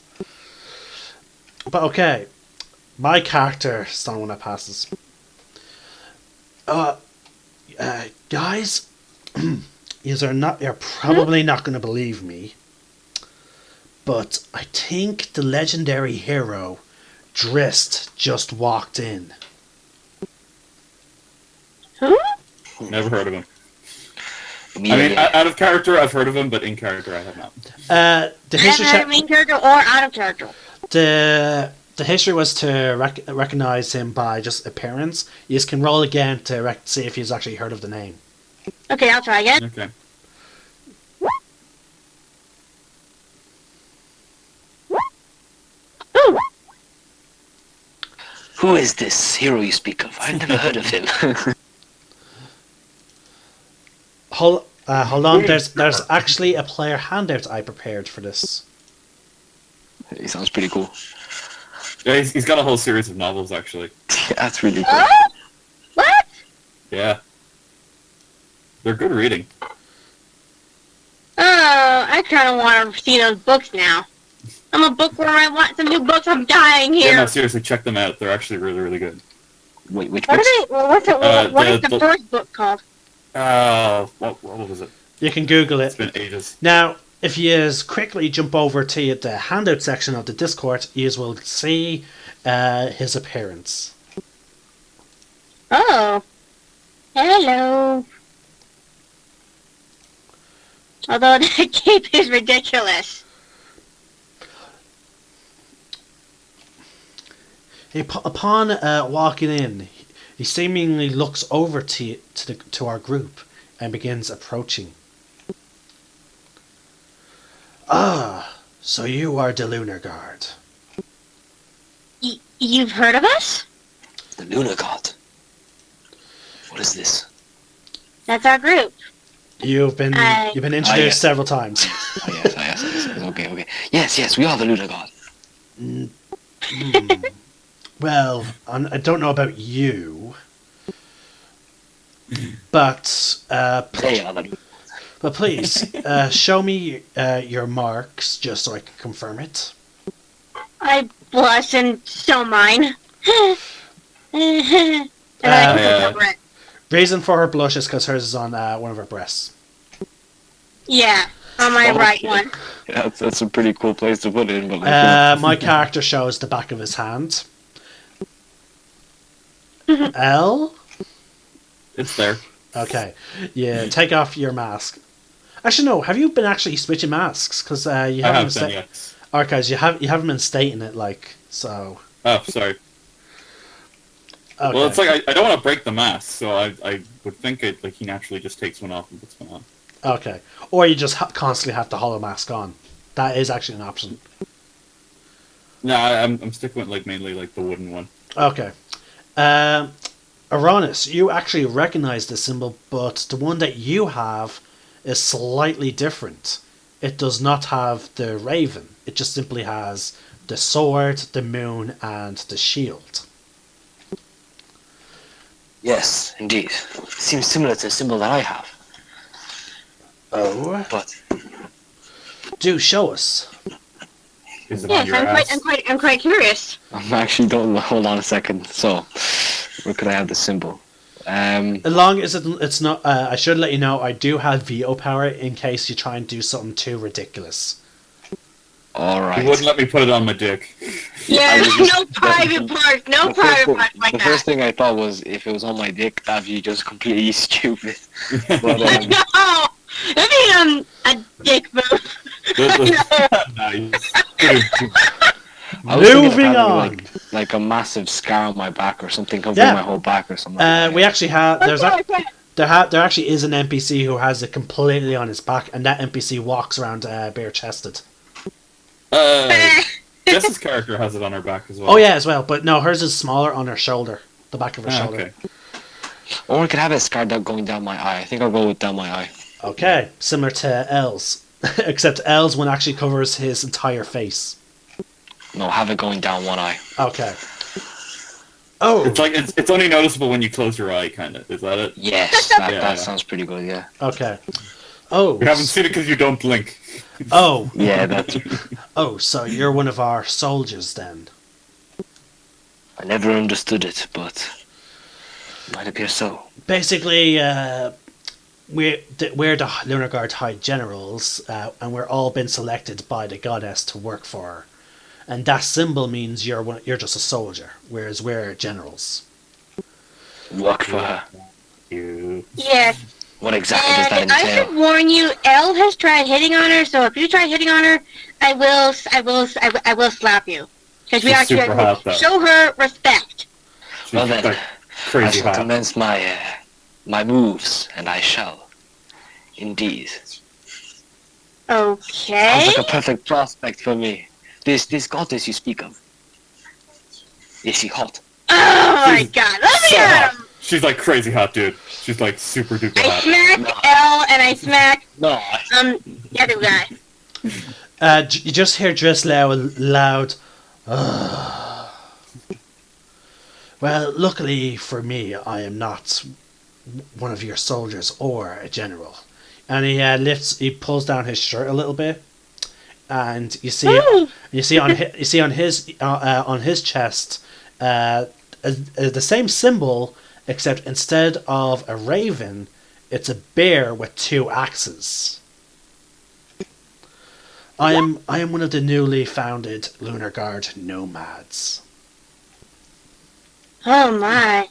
But okay, my character is the one that passes. Guys, you're probably not going to believe me, but I think the legendary hero Drist just walked in. Who? Never heard of him. I mean, immediately. out of character, I've heard of him, but in character, I have not. The I history haven't heard of main character or out of character. the history was to recognize him by just appearance. You just can roll again to see if he's actually heard of the name. Okay, I'll try again. Okay. Ooh. Who is this hero you speak of? I've never heard of him. Hold on. There's actually a player handout I prepared for this. He sounds pretty cool. Yeah, he's got a whole series of novels, actually. That's really cool. Oh? What? Yeah. They're good reading. Oh, I kind of want to see those books now. I'm a bookworm. I want some new books. I'm dying Yeah, here. no, seriously, check them out. They're actually really, really good. Wait, which What books? are they? What is the the first book called? What was it? You can Google It's it. been ages. Now, if you quickly jump over to the handout section of the Discord, you will see his appearance. Oh. Hello. Although that cape is ridiculous. Upon walking in, he seemingly looks over to our group and begins approaching. Ah, so you are the Lunar Guard. You've heard of us? The Lunar God. What is this? That's our group. You've been introduced yes. several times. Oh yes. Okay. Yes, we are the Lunar God. Well, I don't know about you, but They are the please show me your marks just so I can confirm it. I blush and show mine. And I can cover it. Reason for her blush is because hers is on one of her breasts. Yeah, on my Oh, right okay. one. Yeah, that's a pretty cool place to put it in. But like, My character shows the back of his hand. L? It's there. Okay. Yeah, take off your mask. Actually, no. Have you been actually switching masks? Because you I haven't have been done, sta- yes. Okay, so you haven't been stating it like so. Oh, sorry. Okay. Well, it's like I don't want to break the mask, so I would think it like he naturally just takes one off and puts one on. Okay. Or you just constantly have the hollow mask on. That is actually an option. No, I'm sticking with like mainly like the wooden one. Okay. Aronis, you actually recognize the symbol, but the one that you have is slightly different. It does not have the raven. It just simply has the sword, the moon, and the shield. yes, indeed. Seems similar to a symbol that I have. Oh. But Do show us. Is it on Yes, your ass? I'm quite curious. I'm actually don't. Hold on a second. So, where could I have the symbol? As long as it's not... I should let you know, I do have veto power in case you try and do something too ridiculous. All right. He wouldn't let me put it on my dick. Yeah, I was just- no private parts, no The first private thing- parts like the that. first thing I thought was if it was on my dick, that'd be just completely stupid. But No, that'd be a dick move. Nice. I was thinking of Moving having, on. like a massive scar on my back or something covering Yeah. my whole back or something. Like We actually have... Okay. There actually is an NPC who has it completely on his back, and that NPC walks around bare-chested. Jess's character has it on her back as well. Oh yeah, as well, but no, hers is smaller on her shoulder, the back of her shoulder. Okay. Or we could have a scar going down my eye. I think I'll go with down my eye. Okay, similar to L's, except L's one actually covers his entire face. No, have it going down one eye. Okay. Oh, It's like it's only noticeable when you close your eye, kind of. Is that it? Yes, Yeah, that yeah. sounds pretty good. Yeah. okay. Oh, We haven't seen it because you don't blink. oh, Yeah, that's. oh. So you're one of our soldiers then? I never understood it, but it might appear so. Basically, we're the Lunar Guard High Generals, and we're all been selected by the goddess to work for her. And that symbol means you're just a soldier, whereas we're generals. Work for her. You. Yes, What exactly does that and I entail? should warn you, Elle has tried hitting on her. So if you try hitting on her, I will slap you. Because we She's actually super have hot, though. to show her respect. She's Well then, like I crazy shall hot. commence my moves, and I shall. Indeed. Okay. Sounds like a perfect prospect for me. This goddess you speak of. Is she hot? Oh my She's god, let me So at hot. him! She's like crazy hot, dude. She's like super duper I hot. smack Elle and I smack No. the other guy. You just hear Drislow loud. Well, luckily for me, I am not one of your soldiers or a general. And he pulls down his shirt a little bit, and you see Ooh. on his chest the same symbol, except instead of a raven, It's a bear with two axes. I am one of the newly founded Lunar Guard nomads. Oh my.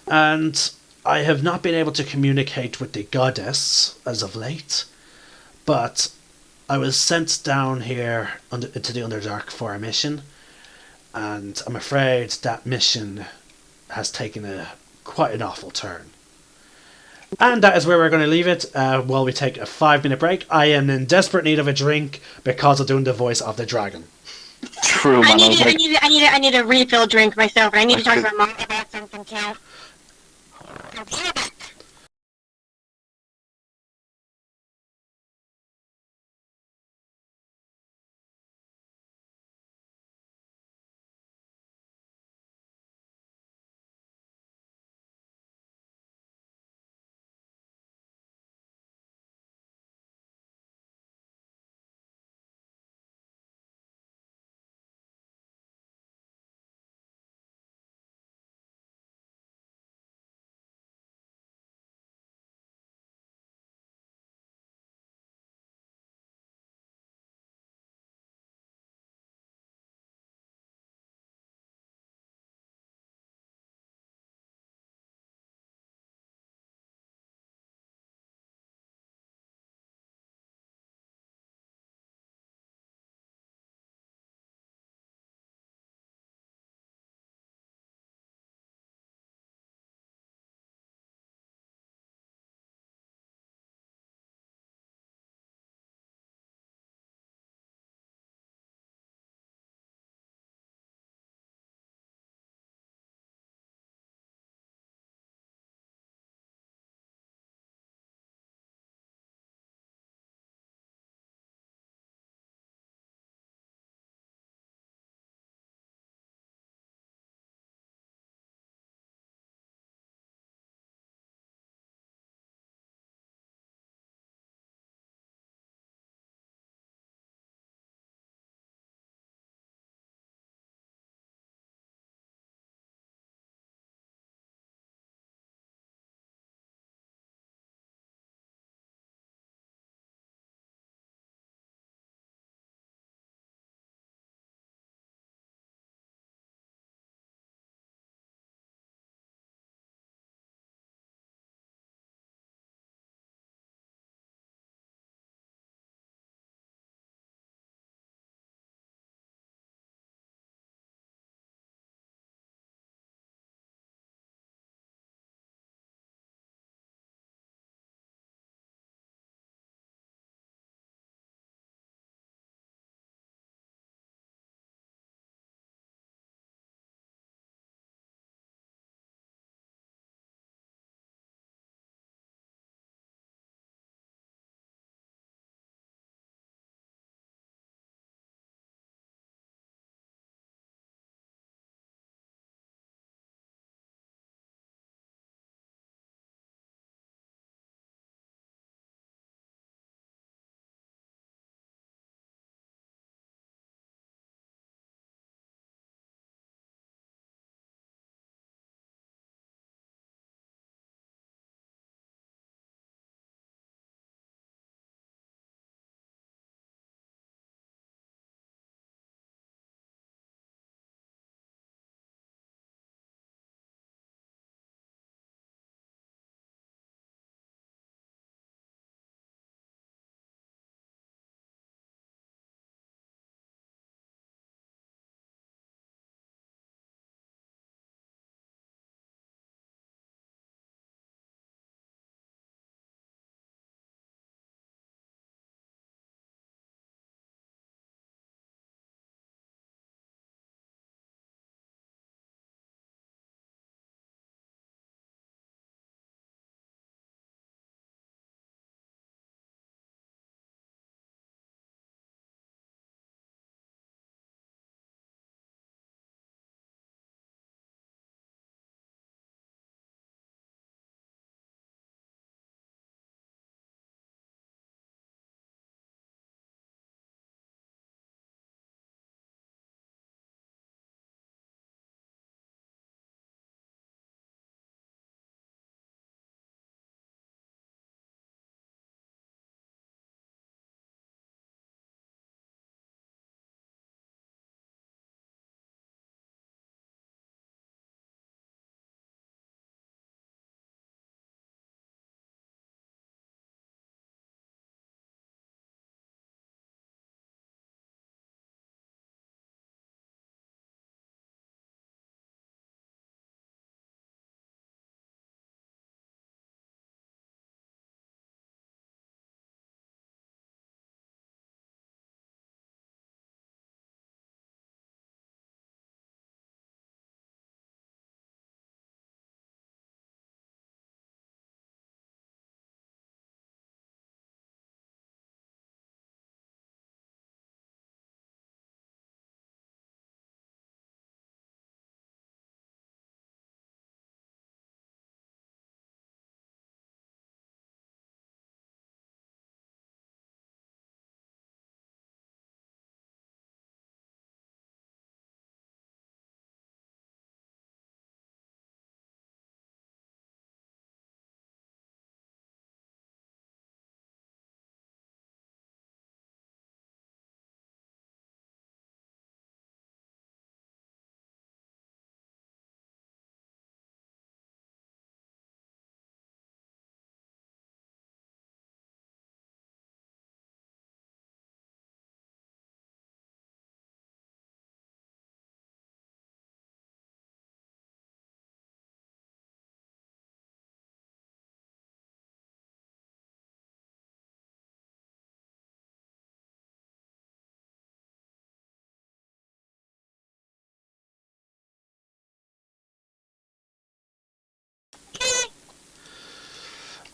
And I have not been able to communicate with the goddess as of late, but I was sent down here into the Underdark for a mission, and I'm afraid that mission has taken quite an awful turn. And that is where we're going to leave it while we take a 5-minute break. I am in desperate need of a drink because of doing the voice of the dragon. True, I man. I was like, need a refill drink myself, and I need to talk could- to my mom about something too. Okay.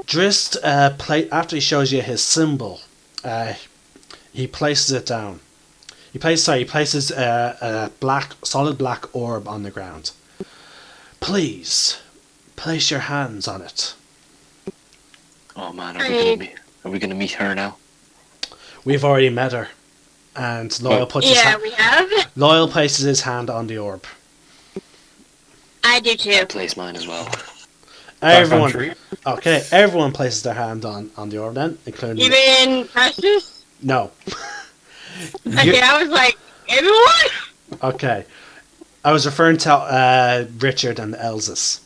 Drist, after he shows you his symbol, he places it down. He places a solid black orb on the ground. Please, place your hands on it. Oh man, are we gonna meet her now? We've already met her, and Yeah, we have. Loyal places his hand on the orb. I do too. Place mine as well. Everyone, okay, everyone places their hand on the orb then, including Even Precious? no. Okay, I was like, everyone? Okay, I was referring to Richard and Elsis.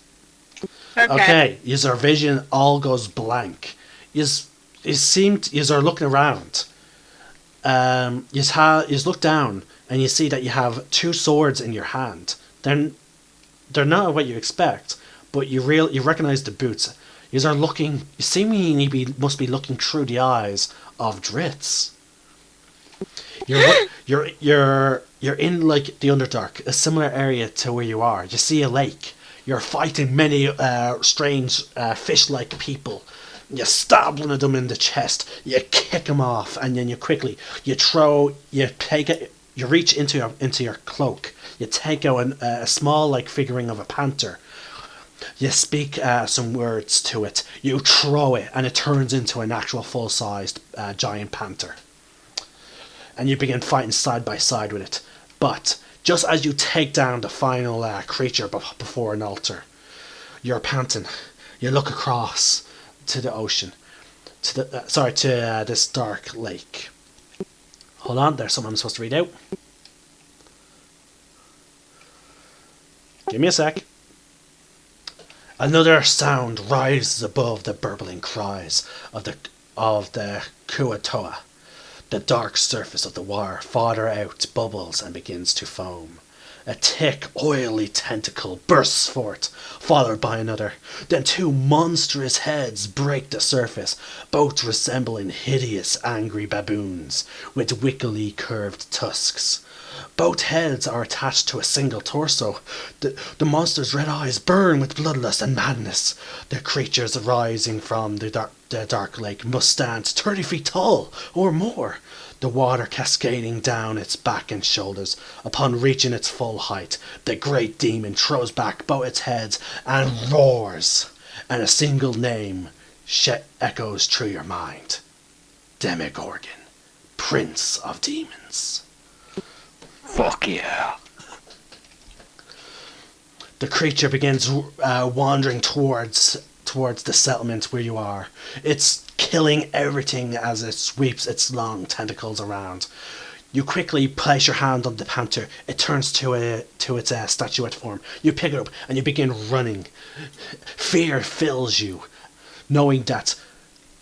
Okay, your vision all goes blank. You are looking around. You look down and you see that you have two swords in your hand. They're not what you expect, but you recognize the boots. You are looking. You seemingly must be looking through the eyes of Dritz. You're in like the Underdark, a similar area to where you are. You see a lake. You're fighting many strange fish-like people. You stab one of them in the chest. You kick him off, and then you reach into your cloak. You take out a small like figurine of a panther. You speak some words to it. You throw it, and it turns into an actual full-sized giant panther. And you begin fighting side by side with it. But just as you take down the final creature before an altar, you're panting. You look across to the ocean, to this dark lake. Hold on, there's something I'm supposed to read out. Give me a sec. Another sound rises above the burbling cries of the Kuatoa. The dark surface of the water farther out bubbles and begins to foam. A thick, oily tentacle bursts forth, followed by another. Then two monstrous heads break the surface, both resembling hideous, angry baboons, with wickedly curved tusks. Both heads are attached to a single torso. The monster's red eyes burn with bloodlust and madness. The creatures rising from the dark lake must stand 30 feet tall or more, the water cascading down its back and shoulders. Upon reaching its full height, the great demon throws back both its heads and roars, and a single name echoes through your mind. Demogorgon, Prince of Demons. Fuck yeah. The creature begins wandering towards the settlement where you are. It's killing everything as it sweeps its long tentacles around. You quickly place your hand on the panther. It turns to its statuette form. You pick it up and you begin running. Fear fills you, knowing that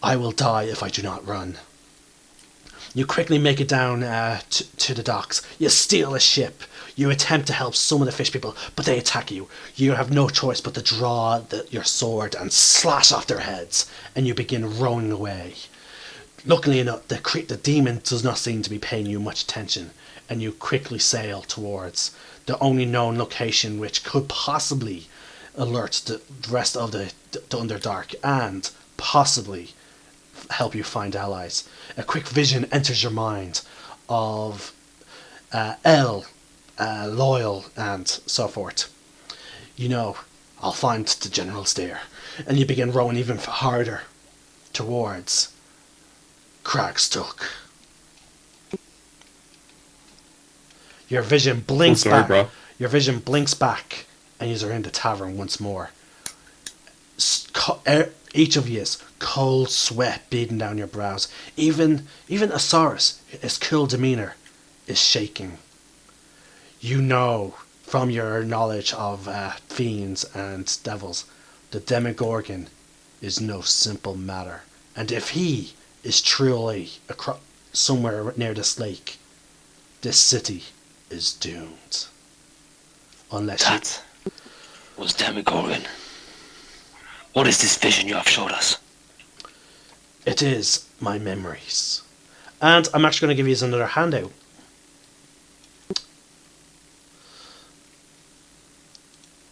I will die if I do not run. You quickly make it down to the docks. You steal a ship. You attempt to help some of the fish people, but they attack you. You have no choice but to draw your sword and slash off their heads, and you begin rowing away. Luckily enough, the demon does not seem to be paying you much attention, and you quickly sail towards the only known location which could possibly alert the rest of the Underdark and possibly help you find allies. A quick vision enters your mind of Loyal, and so forth. You know, I'll find the generals there. And you begin rowing even harder towards Cragstuck. Your vision blinks back. Bro. Your vision blinks back, and you are in the tavern once more. Each of you is cold sweat beating down your brows. Even Osiris, his cool demeanor, is shaking. You know from your knowledge of fiends and devils, the Demogorgon is no simple matter. And if he is truly somewhere near this lake, this city is doomed. Unless That was Demogorgon. What is this vision you have showed us? it is my memories. And I'm actually going to give you another handout.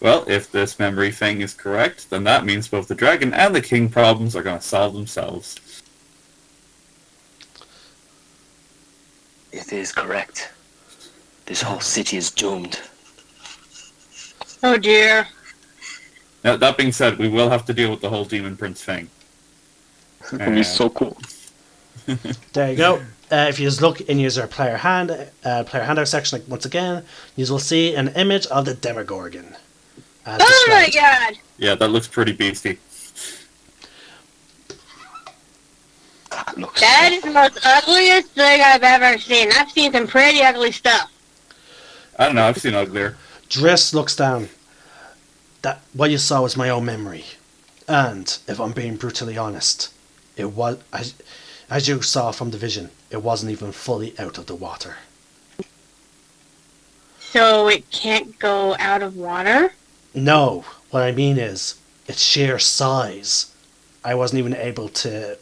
Well, if this memory thing is correct, then that means both the dragon and the king problems are going to solve themselves. It is correct. This whole city is doomed. Oh dear. Now, that being said, we will have to deal with the whole Demon Prince thing. It'll be so cool. There you go. If you just look in user player handout section, like once again, you will see an image of the Demogorgon. As Oh my described. god. Yeah, that looks pretty beastie. That looks That is the most ugliest thing I've ever seen. I've seen some pretty ugly stuff. I don't know, I've seen uglier. Driss looks down. That what you saw was my own memory, and if I'm being brutally honest, it was as you saw from the vision. It wasn't even fully out of the water. So it can't go out of water? No, what I mean is its sheer size. I wasn't even able to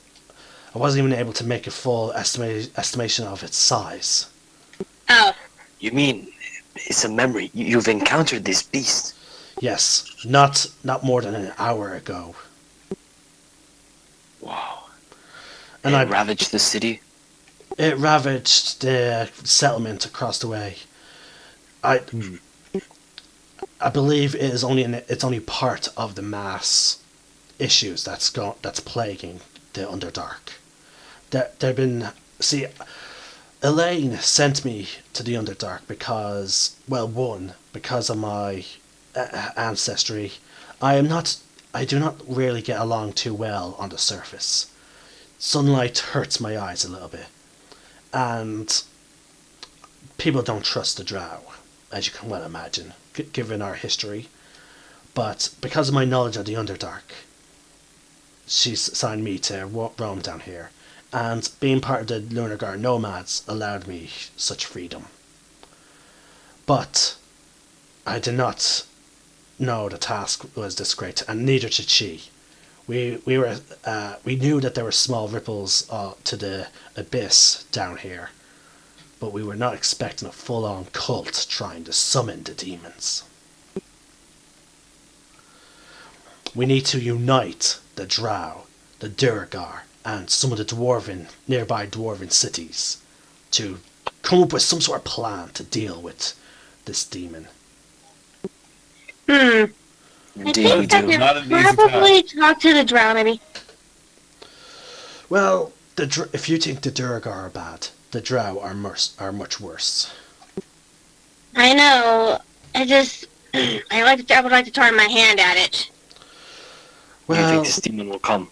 make a full estimation of its size. Oh. You mean it's a memory? You've encountered this beast? Yes, not more than an hour ago. Wow. And It I ravaged the city? it ravaged the settlement across the way. I believe it is it's only part of the mass issues that's plaguing the Underdark. There've been Elaine sent me to the Underdark because, well, one, because of my ancestry. I do not really get along too well on the surface. Sunlight hurts my eyes a little bit, and people don't trust the Drow, as you can well imagine, given our history. But because of my knowledge of the Underdark, she's assigned me to roam down here, and being part of the Lunar nomads allowed me such freedom. But I did not know the task was this great, and neither did she. We knew that there were small ripples to the abyss down here, but we were not expecting a full-on cult trying to summon the demons. We need to unite the Drow, the Duergar, and some of the nearby dwarven cities to come up with some sort of plan to deal with this demon. I Indeed we think I do. Not an could easy probably talk to the Drow, maybe. Well, if you think the Duergar are bad, the Drow are much worse. I know. I would like to turn my hand at it. You think Well, this demon will come?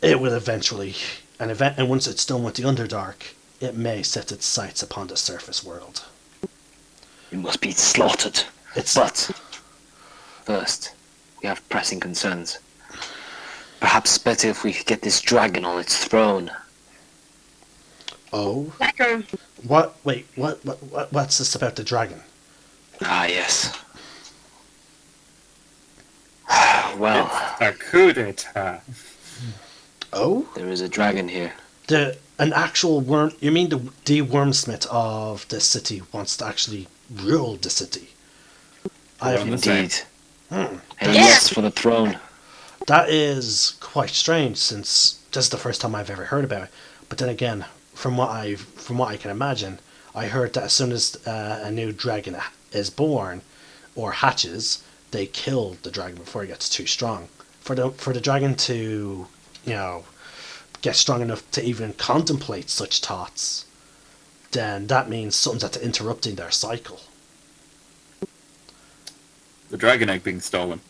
it will eventually, and once it's done with the Underdark, it may set its sights upon the surface world. It must be slaughtered. It's But first, we have pressing concerns. Perhaps better if we could get this dragon on its throne. oh, Backer. what? Wait, what's this about the dragon? Ah, yes. Well, A coup d'etat. Oh, there is a dragon here. an actual worm? You mean the wormsmith of the city wants to actually rule the city? We're on the same. Indeed. Hmm. And Yeah. yes, for the throne. That is quite strange, since this is the first time I've ever heard about it. But then again, from what I can imagine, I heard that as soon as a new dragon is born or hatches, they kill the dragon before it gets too strong. For the dragon to, get strong enough to even contemplate such thoughts, then that means something's at interrupting their cycle. The dragon egg being stolen.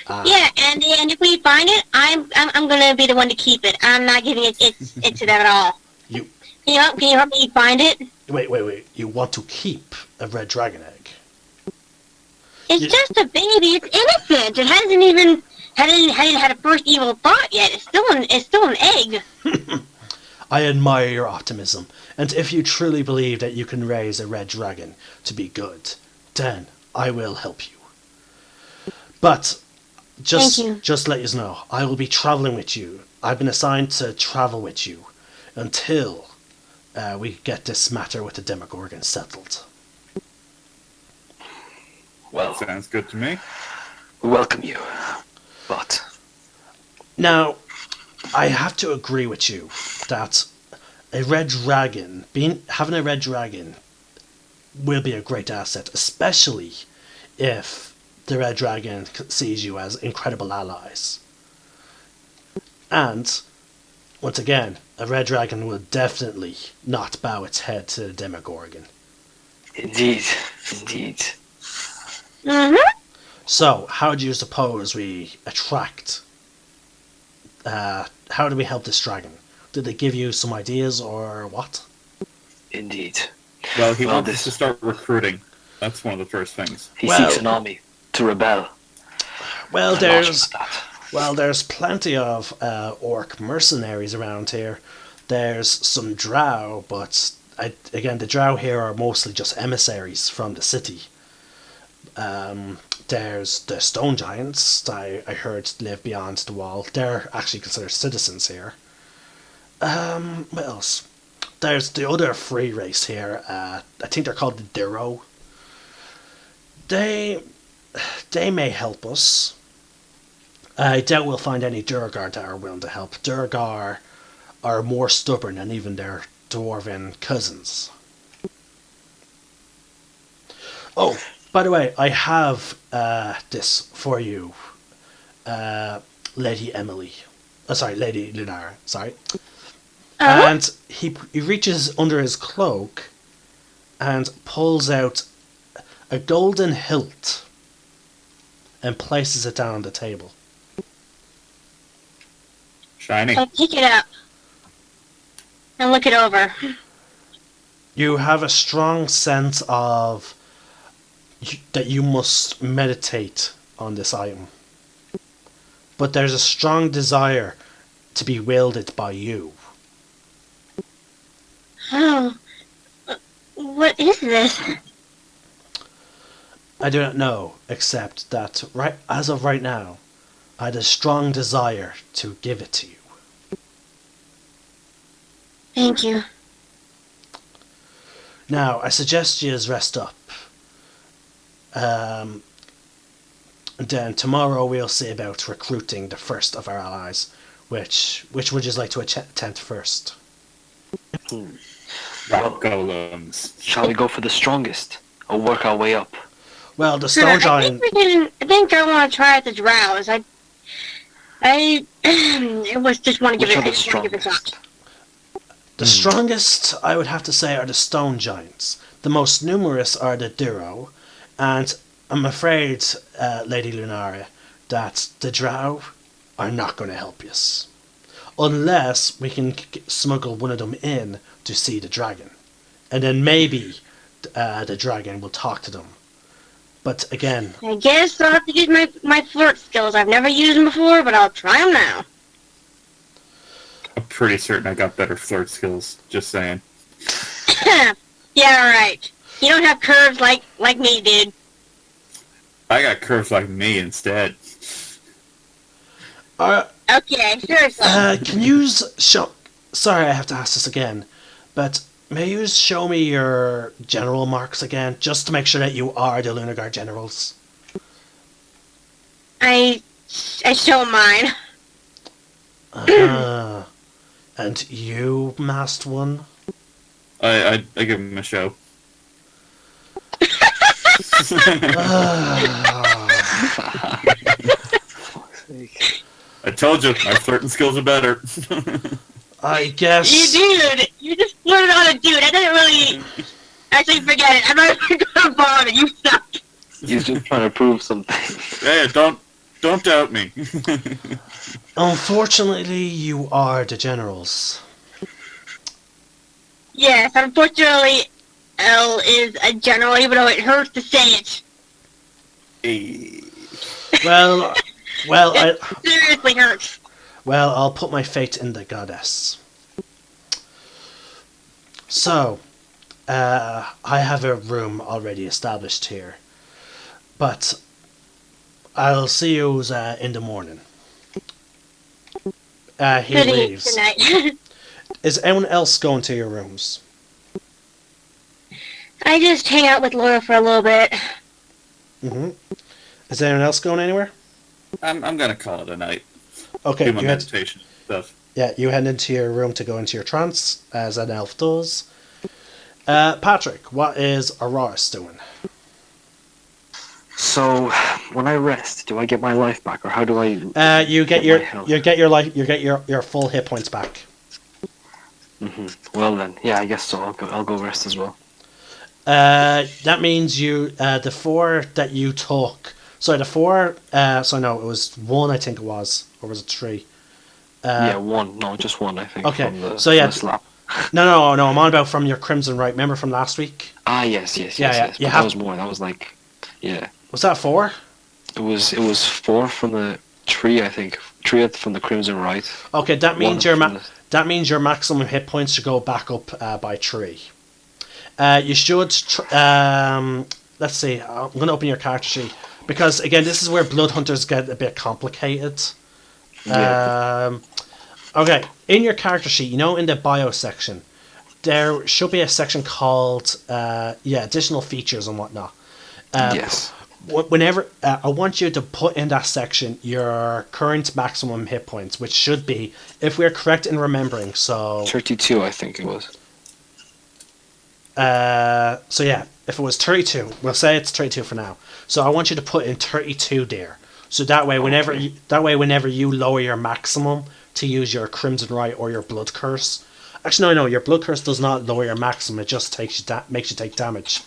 Yeah, and if we find it, I'm gonna be the one to keep it. I'm not giving it to them at all. You Can you help me find it? wait. You want to keep a red dragon egg? It's Yeah. just a baby. It's innocent. It hasn't even hadn't had a first evil thought yet. It's still an egg. I admire your optimism, and if you truly believe that you can raise a red dragon to be good, then I will help you. But Thank you. just let you know, I will be traveling with you. I've been assigned to travel with you until we get this matter with the Demogorgon settled. Well, Sounds good to me. We welcome you. But Now, I have to agree with you that a red dragon, having a red dragon, will be a great asset, especially if the red dragon sees you as incredible allies. And once again, a red dragon will definitely not bow its head to the Demogorgon. indeed, indeed. Mm-hmm. So, how do you suppose we attract? How do we help this dragon? Did they give you some ideas or what? Indeed. Well, he Well, wants this- us to start recruiting. That's one of the first things. He Well- seeks an army to rebel. Well, I'm not sure there's about that. Well, there's plenty of orc mercenaries around here. There's some drow, but again, the drow here are mostly just emissaries from the city. There's the stone giants I heard live beyond the wall. They're actually considered citizens here. What else? There's the other free race here. I think they're called the Diro. They may help us. I doubt we'll find any Durgar that are willing to help. Durgar are more stubborn than even their dwarven cousins. Oh, by the way, I have this for you, Lady Emily. Sorry, Lady Lunar. Sorry. And he reaches under his cloak and pulls out a golden hilt and places it down on the table. Shiny. I'll pick it up and look it over. You have a strong sense of that you must meditate on this item. But there's a strong desire to be wielded by you. Oh, what is this? I do not know, except that as of right now, I had a strong desire to give it to you. Thank you. Now, I suggest you rest up. And then tomorrow we'll see about recruiting the first of our allies. Which would you like to attempt first? Rock golems. Shall we go for the strongest, or work our way up? Well, the Sure, stone giant. I think I want to try out the drows. I was just want to give Which it. are the I just want to give it a shot. strongest? The strongest, I would have to say, are the stone giants. The most numerous are the Duro, and I'm afraid, Lady Lunaria, that the Drow are not going to help us. Unless we can smuggle one of them in to see the dragon. And then maybe the dragon will talk to them. But again, I guess I'll have to use my flirt skills. I've never used them before, but I'll try them now. I'm pretty certain I got better flirt skills. Just saying. Yeah, right. You don't have curves like me, dude. I got curves like me instead. Okay, seriously. can you show... Sorry, I have to ask this again. But may you show me your general marks again, just to make sure that you are the Lunar Guard generals? I show mine. And you, masked one? I give him a show. I told you, my flirting skills are better. I guess... You dude, you just flirted on a dude. I didn't really... Actually, forget it. I'm not even gonna bother. You suck. He's just trying to prove something. Hey, don't doubt me. Unfortunately, you are the generals. Yes, unfortunately, L is a general, even though it hurts to say it. Hey. Well, It seriously hurts. I'll put my fate in the goddess. So, I have a room already established here, but I'll see you in the morning. He Good leaves. tonight. Is anyone else going to your rooms? I just hang out with Laura for a little bit. Mm-hmm. Is anyone else going anywhere? I'm gonna call it a night. Okay, Do my you head, meditation stuff. yeah, you head into your room to go into your trance, as an elf does. Patrick, what is Auroras doing? So, when I rest, do I get my life back, or how do I? You get Get your my health. you get your life you get your full hit points back. Well then, yeah, I guess so. I'll go rest as well. That means you the four that you took. Sorry, the four. So no, it was one. I think it was, or was it three? Yeah, one. No, just one. I think. Okay, From the, so yeah, from the slap. No. I'm on about from your Crimson Right. Remember from last week? Ah, yes, yes, Yeah, yes, yeah, yes. you But have- that was more. That was like, yeah. Was that four? It was four from the tree. I think three from the Crimson Right. Okay, that means One your from the- that means your maximum hit points should go back up by three. You should. Let's see. I'm going to open your character sheet because again, this is where blood hunters get a bit complicated. Yeah. Okay, in your character sheet, you know, in the bio section, there should be a section called additional features and whatnot. Yes. Whenever I want you to put in that section your current maximum hit points, which should be, if we're correct in remembering, so 32, I think it was. so yeah, if it was 32, we'll say it's 32 for now. So I want you to put in 32 there. So that way, whenever Okay. whenever you lower your maximum to use your Crimson Right or your Blood Curse, actually no, your Blood Curse does not lower your maximum. It just makes you take damage.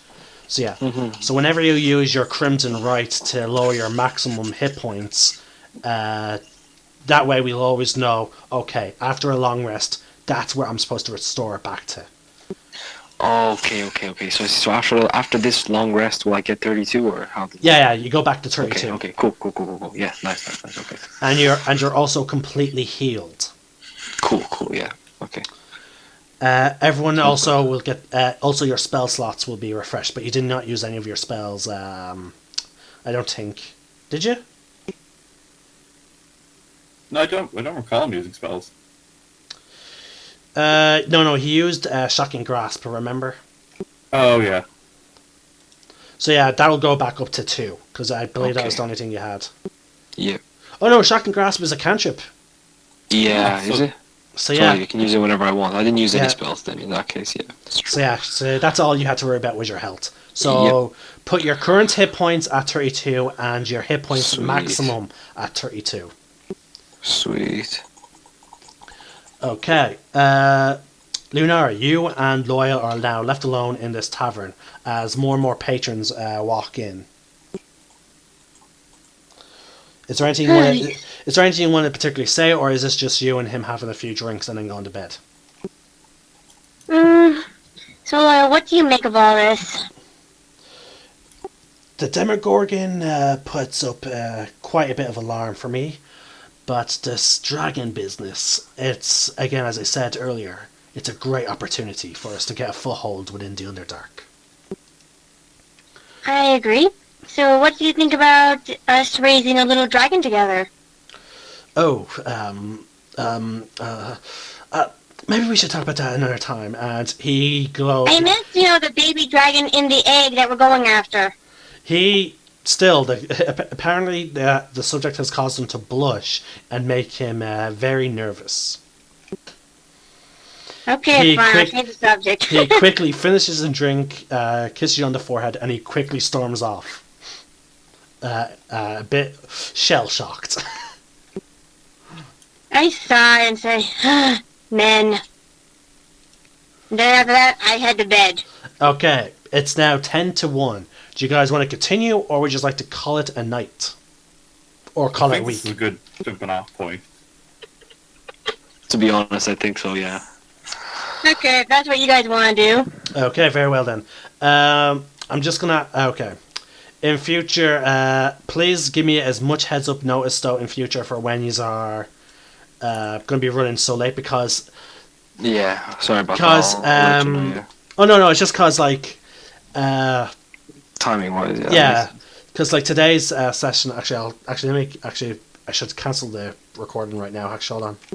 So yeah, so whenever you use your Crimson Right to lower your maximum hit points, that way we'll always know. Okay, after a long rest, that's where I'm supposed to restore it back to. Okay. So after this long rest, will I get 32 or how? Yeah, you go back to 32. Okay. Cool. Yeah, nice. Okay. And you're also completely healed. Cool. Yeah. Okay. Everyone also will get. Also, your spell slots will be refreshed, but you did not use any of your spells. I don't think. Did you? No, I don't recall him using spells. No. He used Shocking Grasp. Remember? Oh yeah. So yeah, that will go back up to 2 because I believe that was Okay. the only thing you had. Yeah. Oh no, Shocking Grasp is a cantrip. Yeah. so- Is it? So So yeah, you can use it whenever I want. I didn't use Yeah. any spells then. In that case, yeah. That's true. so that's all you had to worry about was your health. So put your current hit points at 32 and your hit points Sweet. maximum at 32. Sweet. Okay. Lunar, you and Loyal are now left alone in this tavern as more and more patrons walk in. Is there anything you want to particularly say, or is this just you and him having a few drinks and then going to bed? So, what do you make of all this? The Demogorgon puts up quite a bit of alarm for me, but this dragon business, it's, again, as I said earlier, it's a great opportunity for us to get a foothold within the Underdark. I agree. So, what do you think about us raising a little dragon together? Oh, maybe we should talk about that another time. And he glows. I meant, the baby dragon in the egg that we're going after. He apparently the subject has caused him to blush and make him very nervous. Okay, He fine, I'll quick- change the subject. He quickly finishes a drink, kisses you on the forehead, and he quickly storms off. A bit shell shocked. I sigh and say, men. And then after that, I head to bed. Okay, it's now 10-1. Do you guys want to continue, or would you just like to call it a night? Or call I it a think this is a week? good jumping off point. To be honest, I think so. Yeah. Okay, if that's what you guys want to do. Okay, very well then. I'm just gonna. Okay. In future, please give me as much heads up notice though in future for when you are going to be running so late because. Yeah. Sorry about Because, that. I'll let you know, yeah. Oh no, it's just because like. Timing wise, yeah. Yeah, because like today's session. Actually, I should cancel the recording right now. Actually, hold on.